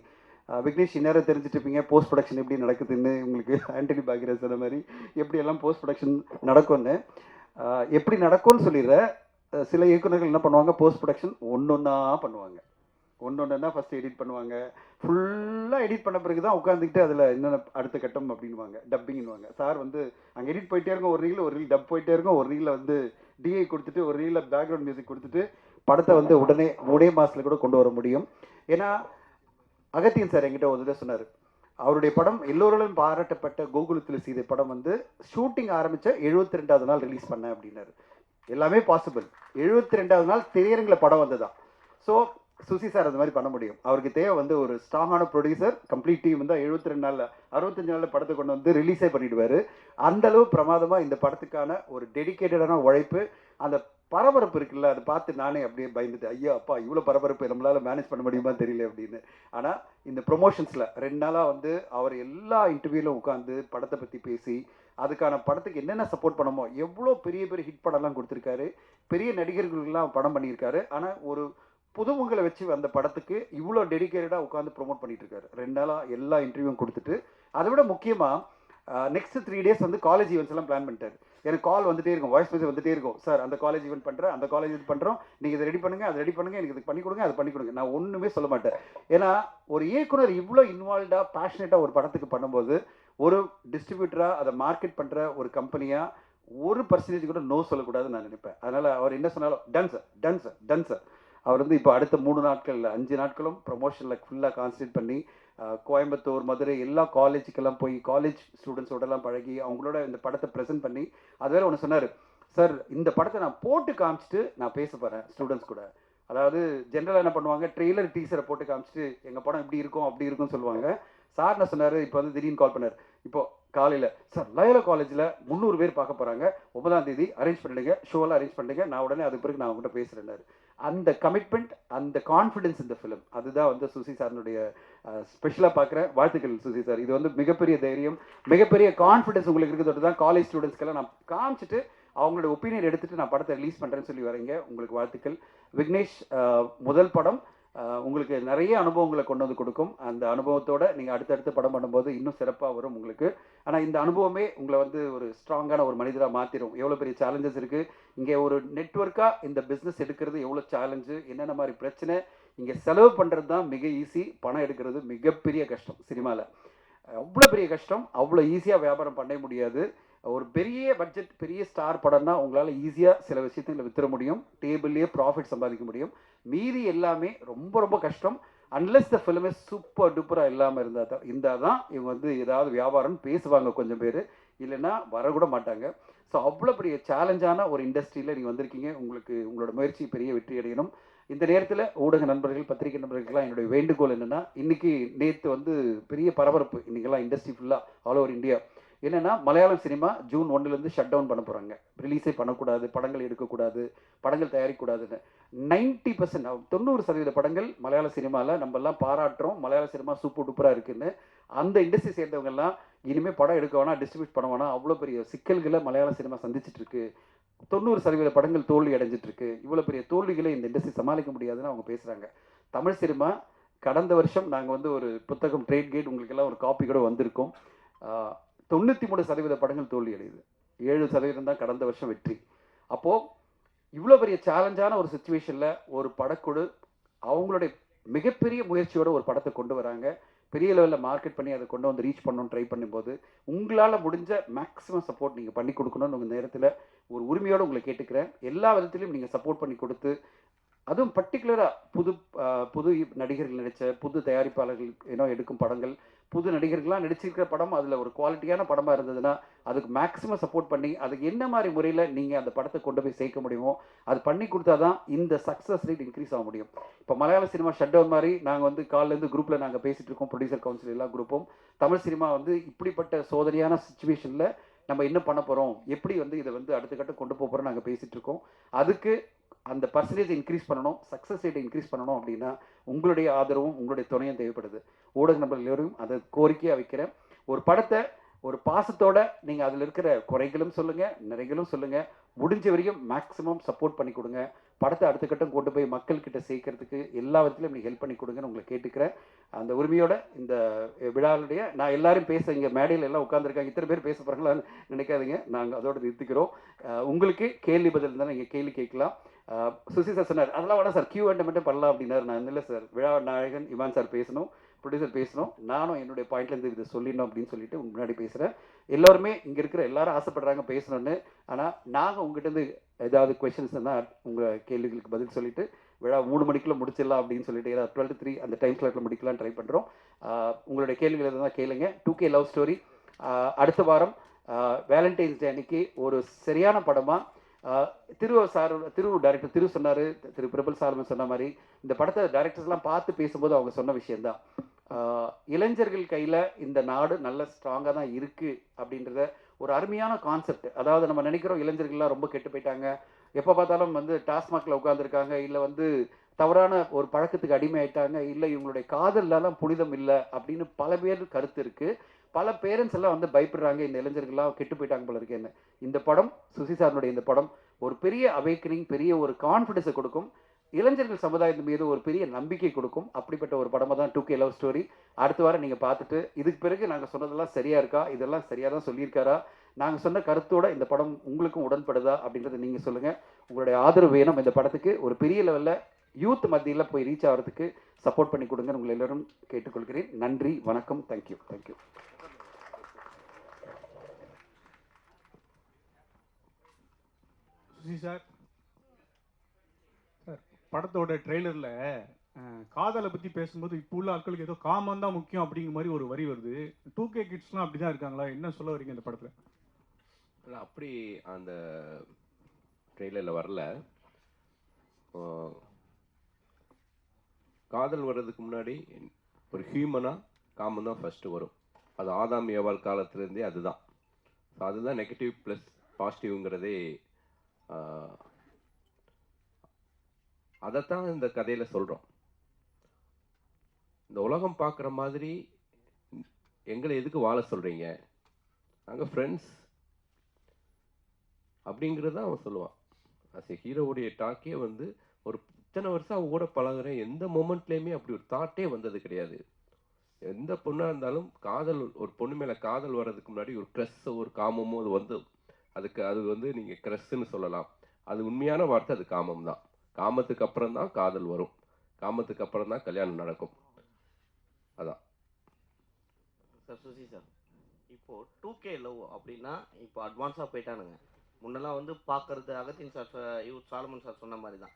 N: விக்னேஷ் இந்நேரம் தெரிஞ்சுட்டு இருப்பீங்க போஸ்ட் ப்ரொடக்ஷன் எப்படி நடக்குதுன்னு. உங்களுக்கு ஆண்டனி பாக்யராஜ் சொன்ன மாதிரி எப்படியெல்லாம் போஸ்ட் ப்ரொடக்ஷன் நடக்கும்னு எப்படி நடக்கும்னு சொல்லிடுறேன். சில இயக்குநர்கள் என்ன பண்ணுவாங்க, போஸ்ட் ப்ரொடக்ஷன் ஒன்றா பண்ணுவாங்க. ஒன்றா ஃபஸ்ட்டு எடிட் பண்ணுவாங்க. ஃபுல்லாக எடிட் பண்ண பிறகு தான் உட்காந்துக்கிட்டு அதில் என்னென்ன அடுத்த கட்டம் அப்படின்வாங்க, டப்பிங்னுவாங்க. சார் வந்து அங்கே எடிட் போயிட்டே இருக்கும், ஒரு ரீல் டப் போயிட்டே இருக்கும், ஒரு ரீலில் வந்து டிஐ கொடுத்துட்டு, ஒரு ரீலில் பேக்ரவுண்ட் மியூசிக் கொடுத்துட்டு படத்தை வந்து உடனே 3 மாதத்தில் கூட கொண்டு வர முடியும். ஏன்னா அகத்தியன் சார் என்கிட்ட ஒரு இதை சொன்னார், அவருடைய படம் எல்லோராலும் பாராட்டப்பட்ட கோகுலத்தில் சீதை படம் வந்து ஷூட்டிங் ஆரம்பித்த 72வது நாள் ரிலீஸ் பண்ணேன் அப்படின்னாரு. எல்லாமே பாசிபிள். 72வது நாள் திரையரங்கில் படம் வந்ததான். ஸோ சுசி சார் அந்த மாதிரி பண்ண முடியும். அவருக்கு தேவை வந்து ஒரு ஸ்ட்ராங்கான ப்ரொடியூசர், கம்ப்ளீட் டீம் தான் 72 நாளில் 65 நாளில் படத்தை கொண்டு வந்து ரிலீஸே பண்ணிவிடுவார். அந்தளவு பிரமாதமாக இந்த படத்துக்கான ஒரு டெடிக்கேட்டடான உழைப்பு. அந்த பரபரப்பு இருக்குல்ல, அதை பார்த்து நானே அப்படியே பயந்துட்டேன், ஐயா அப்பா இவ்வளோ பரபரப்பு நம்மளால் மேனேஜ் பண்ண முடியுமா தெரியல அப்படின்னு. ஆனால் இந்த ப்ரொமோஷன்ஸில் 2 நாளாக வந்து அவர் எல்லா இன்டர்வியூலும் உட்காந்து படத்தை பற்றி பேசி அதுக்கான படத்துக்கு என்னென்ன சப்போர்ட் பண்ணமோ, எவ்வளோ பெரிய பெரிய ஹிட் படம்லாம் கொடுத்துருக்காரு, பெரிய நடிகர்களுக்கெல்லாம் படம் பண்ணியிருக்காரு. ஆனால் ஒரு புதுமுங்களை வச்சு அந்த படத்துக்கு இவ்வளோ டெடிக்கேட்டடாக உட்காந்து ப்ரொமோட் பண்ணிட்டு இருக்காரு. 2 நாளாக எல்லா இன்டர்வியூவும் கொடுத்துட்டு, அதை விட முக்கியமாக நெக்ஸ்ட் 3 டேஸ் வந்து காலேஜ் ஈவெண்ட்ஸ் எல்லாம் பிளான் பண்ணிட்டாரு. எனக்கு கால் வந்துட்டே இருக்கும், வாய்ஸ் மெசேஜ் வந்துட்டே இருக்கும், சார் அந்த காலேஜ் ஈவெண்ட் பண்ணுறேன், அந்த காலேஜ் இது பண்ணுறோம், நீங்கள் இதை ரெடி பண்ணுங்கள், அதை ரெடி பண்ணுங்கள், எனக்கு இது பண்ணி கொடுங்க, அதை பண்ணி கொடுங்க. நான் ஒன்றுமே சொல்ல மாட்டேன். ஏன்னா ஒரு இயக்குனர் இவ்வளோ இன்வால்வ்டாக பேஷனேட்டாக ஒரு படத்துக்கு பண்ணும்போது, ஒரு டிஸ்ட்ரிபியூட்டராக அதை மார்க்கெட் பண்ணுற ஒரு கம்பெனியாக 1% கூட நோ சொல்லக்கூடாதுன்னு நான் நினைப்பேன். அதனால் அவர் என்ன சொன்னாலும் done sir, done sir, done sir. அவர் வந்து இப்போ அடுத்த 3 நாட்கள் 5 நாட்களும் ப்ரொமோஷனில் ஃபுல்லாக கான்சன்ட்ரேட் பண்ணி கோயம்புத்தூர், மதுரை எல்லா காலேஜுக்கெல்லாம் போய் காலேஜ் ஸ்டூடெண்ட்ஸோடலாம் பழகி அவங்களோட இந்த படத்தை ப்ரெசென்ட் பண்ணி, அது வேறு ஒன்று சொன்னார், சார் இந்த படத்தை நான் போட்டு காமிச்சிட்டு நான் பேச போகிறேன் ஸ்டூடெண்ட்ஸ் கூட. அதாவது ஜென்ரலாக என்ன பண்ணுவாங்க, ட்ரெய்லர் டீசரை போட்டு காமிச்சிட்டு எங்கள் படம் இப்படி இருக்கும் அப்படி இருக்கும்னு சொல்லுவாங்க. சார் என்ன சொன்னார், இப்போ வந்து திடீர்னு கால் பண்ணார், இப்போ காலையில் சார் லயோலா காலேஜில் 300 பேர் பார்க்க போகிறாங்க, 9ஆம் தேதி அரேஞ்ச் பண்ணிடுங்க, ஷோவெல்லாம் அரேஞ்ச் பண்ணிடுங்க, நான் உடனே அதுக்கு பிறகு நான் அவங்ககிட்ட பேசுகிறேன்னாரு. அந்த கமிட்மெண்ட், அந்த கான்ஃபிடென்ஸ் இந்த ஃபிலிம், அதுதான் வந்து சுசி சார்னுடைய ஸ்பெஷலாக பார்க்குறேன். வாழ்த்துக்கள் சுசி சார். இது வந்து மிகப்பெரிய தைரியம், மிகப்பெரிய கான்ஃபிடென்ஸ் உங்களுக்கு இருக்கிறது தான் காலேஜ் ஸ்டூடெண்ட்ஸ்க்கெல்லாம் நான் காமிச்சிட்டு அவங்களோட ஒப்பீனியன் எடுத்துகிட்டு நான் படத்தை ரிலீஸ் பண்ணுறேன்னு சொல்லி வரீங்க. உங்களுக்கு வாழ்த்துக்கள். விக்னேஷ், முதல் படம் உங்களுக்கு நிறைய அனுபவங்களை கொண்டு வந்து கொடுக்கும். அந்த அனுபவத்தோடு நீங்கள் அடுத்தடுத்து படம் பண்ணும்போது இன்னும் சிறப்பாக வரும் உங்களுக்கு. ஆனால் இந்த அனுபவமே உங்களை வந்து ஒரு ஸ்ட்ராங்கான ஒரு மனிதராக மாற்றிடும். எவ்வளோ பெரிய சேலஞ்சஸ் இருக்குது இங்கே, ஒரு நெட்வொர்க்காக இந்த பிஸ்னஸ் எடுக்கிறது எவ்வளோ சேலஞ்சு, என்னென்ன மாதிரி பிரச்சனை. இங்கே செலவு பண்ணுறது தான் மிக ஈஸி, பணம் எடுக்கிறது மிகப்பெரிய கஷ்டம். சினிமாவில் அவ்வளோ பெரிய கஷ்டம், அவ்வளோ ஈஸியாக வியாபாரம் பண்ண முடியாது. ஒரு பெரிய பட்ஜெட் பெரிய ஸ்டார் படம்னா உங்களால் ஈஸியாக சில விஷயத்தில் வித்துற முடியும், டேபிள்லேயே ப்ராஃபிட் சம்பாதிக்க முடியும். மீதி எல்லாமே ரொம்ப ரொம்ப கஷ்டம். அன்லெஸ் த ஃபிலிமே சூப்பர் டூப்பராக இல்லாமல் இருந்தால் தான் இவங்க வந்து ஏதாவது வியாபாரம் பேசுவாங்க கொஞ்சம் பேர், இல்லைன்னா வரக்கூட மாட்டாங்க. ஸோ அவ்வளோ பெரிய சேலஞ்சான ஒரு இண்டஸ்ட்ரியில் நீங்கள் வந்திருக்கீங்க. உங்களுக்கு உங்களோட முயற்சி பெரிய வெற்றி அடையணும். இந்த நேரத்தில் ஊடக நண்பர்கள், பத்திரிகை நண்பர்களுக்கெல்லாம் என்னுடைய வேண்டுகோள் என்னென்னா, இன்றைக்கி நேற்று வந்து பெரிய பரபரப்பு இன்றைக்கெல்லாம் இண்டஸ்ட்ரி ஃபுல்லாக ஆல் ஓவர் இந்தியா. என்னென்னா Malayalam cinema June 1 shut down பண்ண போகிறாங்க. ரிலீஸே பண்ணக்கூடாது, படங்கள் எடுக்கக்கூடாது, படங்கள் தயாரிக்கக்கூடாதுன்னு. 90% 90% படங்கள் மலையாள சினிமாவில் நம்மெல்லாம் பாராட்டுறோம், மலையாள சினிமா சூப்பர் டூப்பராக இருக்குன்னு. அந்த இண்டஸ்ட்ரி சேர்ந்தவங்கெல்லாம் இனிமேல் படம் எடுக்க வேணாம், டிஸ்ட்ரிபியூட் பண்ண வேணாம், அவ்வளோ பெரிய சிக்கல்களை மலையாள சினிமா சந்திச்சுட்டு இருக்கு. 90% படங்கள் தோல்வி அடைஞ்சிட்ருக்கு. இவ்வளோ பெரிய தோல்விகளை இந்த இண்டஸ்ட்ரி சமாளிக்க முடியாதுன்னு அவங்க பேசுகிறாங்க. தமிழ் சினிமா கடந்த வருஷம் நாங்கள் வந்து ஒரு புத்தகம் ட்ரேட் கேட் உங்களுக்கெல்லாம் ஒரு காப்பி கூட வந்திருக்கோம். 93% படங்கள் தோல்வி அடையுது, 7% தான் கடந்த வருஷம் வெற்றி. அப்போது இவ்வளோ பெரிய சேலஞ்சான ஒரு சுச்சுவேஷனில் ஒரு படக்குழு அவங்களுடைய மிகப்பெரிய முயற்சியோட ஒரு படத்தை கொண்டு வராங்க. பெரிய லெவலில் மார்க்கெட் பண்ணி அதை கொண்டு வந்து ரீச் பண்ணணும்னு ட்ரை பண்ணும்போது உங்களால் முடிஞ்ச மேக்ஸிமம் சப்போர்ட் நீங்கள் பண்ணி கொடுக்கணும்னு உங்கள் நேரத்தில் ஒரு உரிமையோடு உங்களை கேட்டுக்கிறேன். எல்லா விதத்துலையும் நீங்கள் சப்போர்ட் பண்ணி கொடுத்து, அதுவும் பர்டிகுலராக புது நடிகர்கள் நடித்த புது தயாரிப்பாளர்கள் எடுக்கும் படங்கள், புது நடிகர்கள்லாம் நடிச்சிருக்கிற படம் அதில் ஒரு குவாலிட்டியான படமாக இருந்ததுன்னா அதுக்கு மேக்ஸிமம் சப்போர்ட் பண்ணி அதுக்கு என்ன மாதிரி முறையில் நீங்கள் அந்த படத்தை கொண்டு போய் சேர்க்க முடியுமோ அது பண்ணி கொடுத்தா தான் இந்த சக்ஸஸ் ரேட் இன்க்ரீஸ் ஆக முடியும். இப்போ மலையாள சினிமா ஷட் டவுன் மாதிரி நாங்கள் வந்து காலிலேருந்து குரூப்பில் நாங்கள் பேசிகிட்டு இருக்கோம், ப்ரொடியூசர் கவுன்சில் எல்லா குரூப்பும். தமிழ் சினிமா வந்து இப்படிப்பட்ட சோதனையான சுச்சுவேஷனில் நம்ம என்ன பண்ண போகிறோம், எப்படி வந்து இதை வந்து அடுத்த கட்டம் கொண்டு போகிறோம் நாங்கள் பேசிகிட்டு இருக்கோம். அதுக்கு அந்த பர்சன்டேஜ் இன்க்ரீஸ் பண்ணணும், சக்ஸஸ் ரேட்டை இன்க்ரீஸ் பண்ணணும் அப்படின்னா உங்களுடைய ஆதரவும் உங்களுடைய துணையும் தேவைப்படுது. ஊடக நண்பர்கள் எல்லோரும் அதை கோரிக்கையாக வைக்கிறேன். ஒரு படத்தை ஒரு பாசத்தோட நீங்கள் அதில் இருக்கிற குறைகளும் சொல்லுங்கள், நிறைகளும் சொல்லுங்கள், முடிஞ்ச வரைக்கும் மேக்ஸிமம் சப்போர்ட் பண்ணி கொடுங்க. படத்தை அடுத்த கட்டம் கொண்டு போய் மக்கள்கிட்ட சேர்க்கறதுக்கு எல்லா விதத்துலையும் நீங்கள் ஹெல்ப் பண்ணி கொடுங்கன்னு உங்களை கேட்டுக்கிறேன். அந்த உரிமையோட இந்த விழாவுடைய நான் எல்லாரும் பேச இங்கே மேடையில் எல்லாம் உட்காந்துருக்காங்க, இத்தனை பேர் பேச போகிறாங்களான்னு நினைக்காதீங்க, நாங்கள் அதோடு நிறுத்திக்கிறோம். உங்களுக்கு கேள்வி பதில் இருந்தால் நீங்கள் கேள்வி கேட்கலாம். சுசி சார் சொன்னார் அதெல்லாம் வேணா சார் Q&A மட்டும் பண்ணலாம் அப்படின்னாரு. நான் இல்லை சார், விழா நாயகன் இமான் சார் பேசணும், ப்ரொடியூசர் பேசணும், நானும் என்னுடைய பாயிண்ட்லேருந்து இதை சொல்லிடணும் அப்படின்னு சொல்லிட்டு முன்னாடி பேசுகிறேன். எல்லோருமே இங்கே இருக்கிற எல்லாரும் ஆசைப்படுறாங்க பேசணும்னு. ஆனால் நாங்கள் உங்ககிட்ட ஏதாவது கொஷின்ஸ்னா உங்கள் கேள்விகளுக்கு பதில் சொல்லிட்டு விழா 3 மணிக்குள்ளே முடிச்சிடலாம் அப்படின்னு சொல்லிட்டு, ஏதாவது 12 to 3 அந்த டைம் ஸ்லாட்டில் முடிக்கலாம் ட்ரை பண்ணுறோம். உங்களுடைய கேள்விகள் எதுனா கேளுங்க. 2K லவ் ஸ்டோரி அடுத்த வாரம் வேலண்டைன்ஸ் டே அன்னைக்கு ஒரு சரியான படமாக திரு டைரக்டர் திரு சொன்னார், திரு பிரபல் சாலமன் சொன்ன மாதிரி இந்த படத்தை டைரக்டர்ஸ்லாம் பார்த்து பேசும்போது அவங்க சொன்ன விஷயந்தான், இளைஞர்கள் கையில் இந்த நாடு நல்ல ஸ்ட்ராங்காக தான் இருக்குது அப்படின்றத ஒரு அருமையான கான்செப்ட். அதாவது நம்ம நினைக்கிறோம் இளைஞர்கள்லாம் ரொம்ப கெட்டு போயிட்டாங்க, எப்போ பார்த்தாலும் வந்து டாஸ்மாகில் உட்காந்துருக்காங்க, இல்லை வந்து தவறான ஒரு பழக்கத்துக்கு அடிமையாயிட்டாங்க, இல்லை இவங்களுடைய காதல்லாம் புனிதம் இல்லை அப்படின்னு பல பேர் கருத்து இருக்குது. பல பேரண்ட்ஸ் எல்லாம் வந்து பயப்படுறாங்க, இந்த இளைஞர்கள்லாம் கெட்டு போயிட்டாங்க போல இருக்கேன்னு. இந்த படம் சுசி சாருடைய இந்த படம் ஒரு பெரிய அவேக்கனிங், பெரிய ஒரு கான்ஃபிடன்ஸை கொடுக்கும், இளைஞர்கள் சமுதாயத்தின் மீது ஒரு பெரிய நம்பிக்கை கொடுக்கும். அப்படிப்பட்ட ஒரு படமாக தான் 2K லவ் ஸ்டோரி. அடுத்த வாரம் நீங்கள் பார்த்துட்டு இதுக்கு பிறகு நாங்கள் சொன்னதெல்லாம் சரியாக இருக்கா, இதெல்லாம் சரியாக தான் சொல்லியிருக்காரா, நாங்கள் சொன்ன கருத்தோட இந்த படம் உங்களுக்கும் உடன்படுதா அப்படின்றத நீங்கள் சொல்லுங்கள். உங்களுடைய ஆதரவு வேணும். இந்த படத்துக்கு ஒரு பெரிய லெவலில் யூத் மத்தியில் போய் ரீச் ஆகிறதுக்கு சப்போர்ட் பண்ணி கொடுங்க. உங்களை எல்லோரும் கேட்டுக்கொள்கிறேன். நன்றி, வணக்கம், தேங்க்யூ.
O: சுசி சார், படத்தோட ட்ரெய்லரில் காதலை பற்றி பேசும்போது இப்போ உள்ள ஆட்களுக்கு ஏதோ காமம் தான் முக்கியம் அப்படிங்கிற மாதிரி ஒரு வரி வருது. 2K கிட்ஸ்லாம் அப்படி தான் இருக்காங்களா? என்ன சொல்ல வரீங்க இந்த படத்தில்?
A: இல்லை, அப்படி அந்த ட்ரெய்லரில் வரல. காதல் வர்றதுக்கு முன்னாடி ஒரு ஹியூமனாக காமம் தான் ஃபஸ்ட்டு வரும். அது ஆதாம் ஏவாள் காலத்துலேருந்தே அதுதான். ஸோ அதுதான் நெகட்டிவ் ப்ளஸ் பாசிட்டிவ்ங்கிறதே. அதைத்தான் இந்த கதையில் சொல்கிறோம். இந்த உலகம் பார்க்குற மாதிரி எங்களை எதுக்கு வாழ சொல்கிறீங்க, நாங்கள் ஃப்ரெண்ட்ஸ் அப்படிங்கிறது தான் அவன் சொல்லுவான். அஸ் எ ஹீரோவுடைய டாக்கே வந்து ஒரு இத்தனை வருஷம் அவன் கூட பழகுறேன், எந்த மொமெண்ட்லேயுமே அப்படி ஒரு தாட்டே வந்தது கிடையாது. எந்த பொண்ணாக இருந்தாலும் காதல், ஒரு பொண்ணு மேலே காதல் வர்றதுக்கு முன்னாடி ஒரு க்ரஸ்ஸோ ஒரு காமமோ அது வந்து அது வந்து நீங்கள் க்ரஸ்ன்னு சொல்லலாம். அது உண்மையான வார்த்தை, அது காமம் தான். காமத்துக்கு அப்புறம் தான் காதல் வரும், காமத்துக்கு அப்புறம் தான் கல்யாணம் நடக்கும். அதான்
P: சார். சுசி சார், இப்போது 2K லவ் அப்படின்னா இப்போ அட்வான்ஸாக போயிட்டானுங்க. முன்னெல்லாம் வந்து பார்க்கறது அகத்தின் சார் சாலமன் சார் சொன்ன மாதிரி தான்,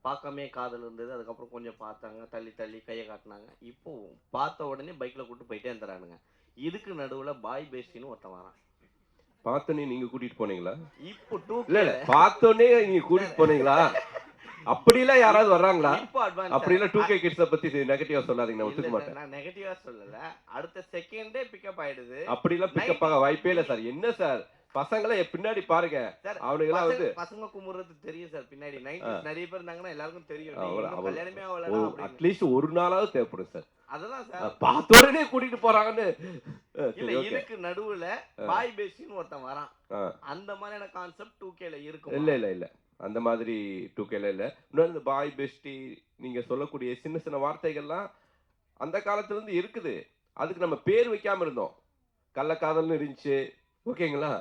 P: பார்க்காமே காதல் இருந்தது, அதுக்கப்புறம் கொஞ்சம் பார்த்தாங்க, தள்ளி தள்ளி கையை காட்டினாங்க. இப்போது பார்த்த உடனே பைக்கில் கூப்பிட்டு போயிட்டே இருந்துறானுங்க. இதுக்கு நடுவில் பாய் பேஸ்டின்னு ஒருத்தன் வரான்.
A: பார்த்தோன்னே நீங்கள் கூட்டிகிட்டு போனீங்களா?
P: இப்போ 2K
A: இல்லை, பார்த்தோன்னே நீங்கள் கூட்டிகிட்டு போனீங்களா? அப்படிலாம் யாராவது வர்றாங்களா? அப்படிலாம் 2K கிட்ஸை பற்றி நெகட்டிவாக சொல்லாதீங்க, நான் ஒத்துக்க மாட்டேன்.
P: நான் நெகட்டிவாக சொல்லலை, அடுத்த செகண்டே பிக்கப் ஆகிடுது.
A: அப்படிலாம் பிக்கப் ஆக வாய்ப்பே இல்லை சார். என்ன சார், பசங்களை பின்னாடி பாருங்க, அவனுங்கெல்லாம் வந்து
P: பசங்க குமுறது தெரியும் சார். பின்னாடி 90s நிறைய பேர் இருந்தாங்கன்னா எல்லாருக்கும் தெரியும். கல்யாணமே
A: அட்லீஸ்ட் ஒரு நாளாவது தேவைப்படும் சார்.
P: அததான் சார்,
A: பார்த்த உடனே கூட்டிட்டு போறாங்கன்னு.
P: இல்ல, இதுக்கு நடுவுல பாய் பேசின்னு ஒருத்தன் வரான். அந்த மாதிரியான கான்செப்ட் 2Kல இருக்கும்.
A: இல்ல இல்ல இல்ல, அந்த மாதிரி 2Kல இல்ல. இன்னொரு இந்த பாய் பெஸ்டி நீங்க சொல்லக்கூடிய சின்ன சின்ன வார்த்தைகள்லாம் அந்த காலத்துல இருந்து இருக்குது. அதுக்கு நம்ம பேர் வைக்காம இருந்தோம், கள்ளக்காதல்னு இருந்துச்சு, ஓகேங்களா?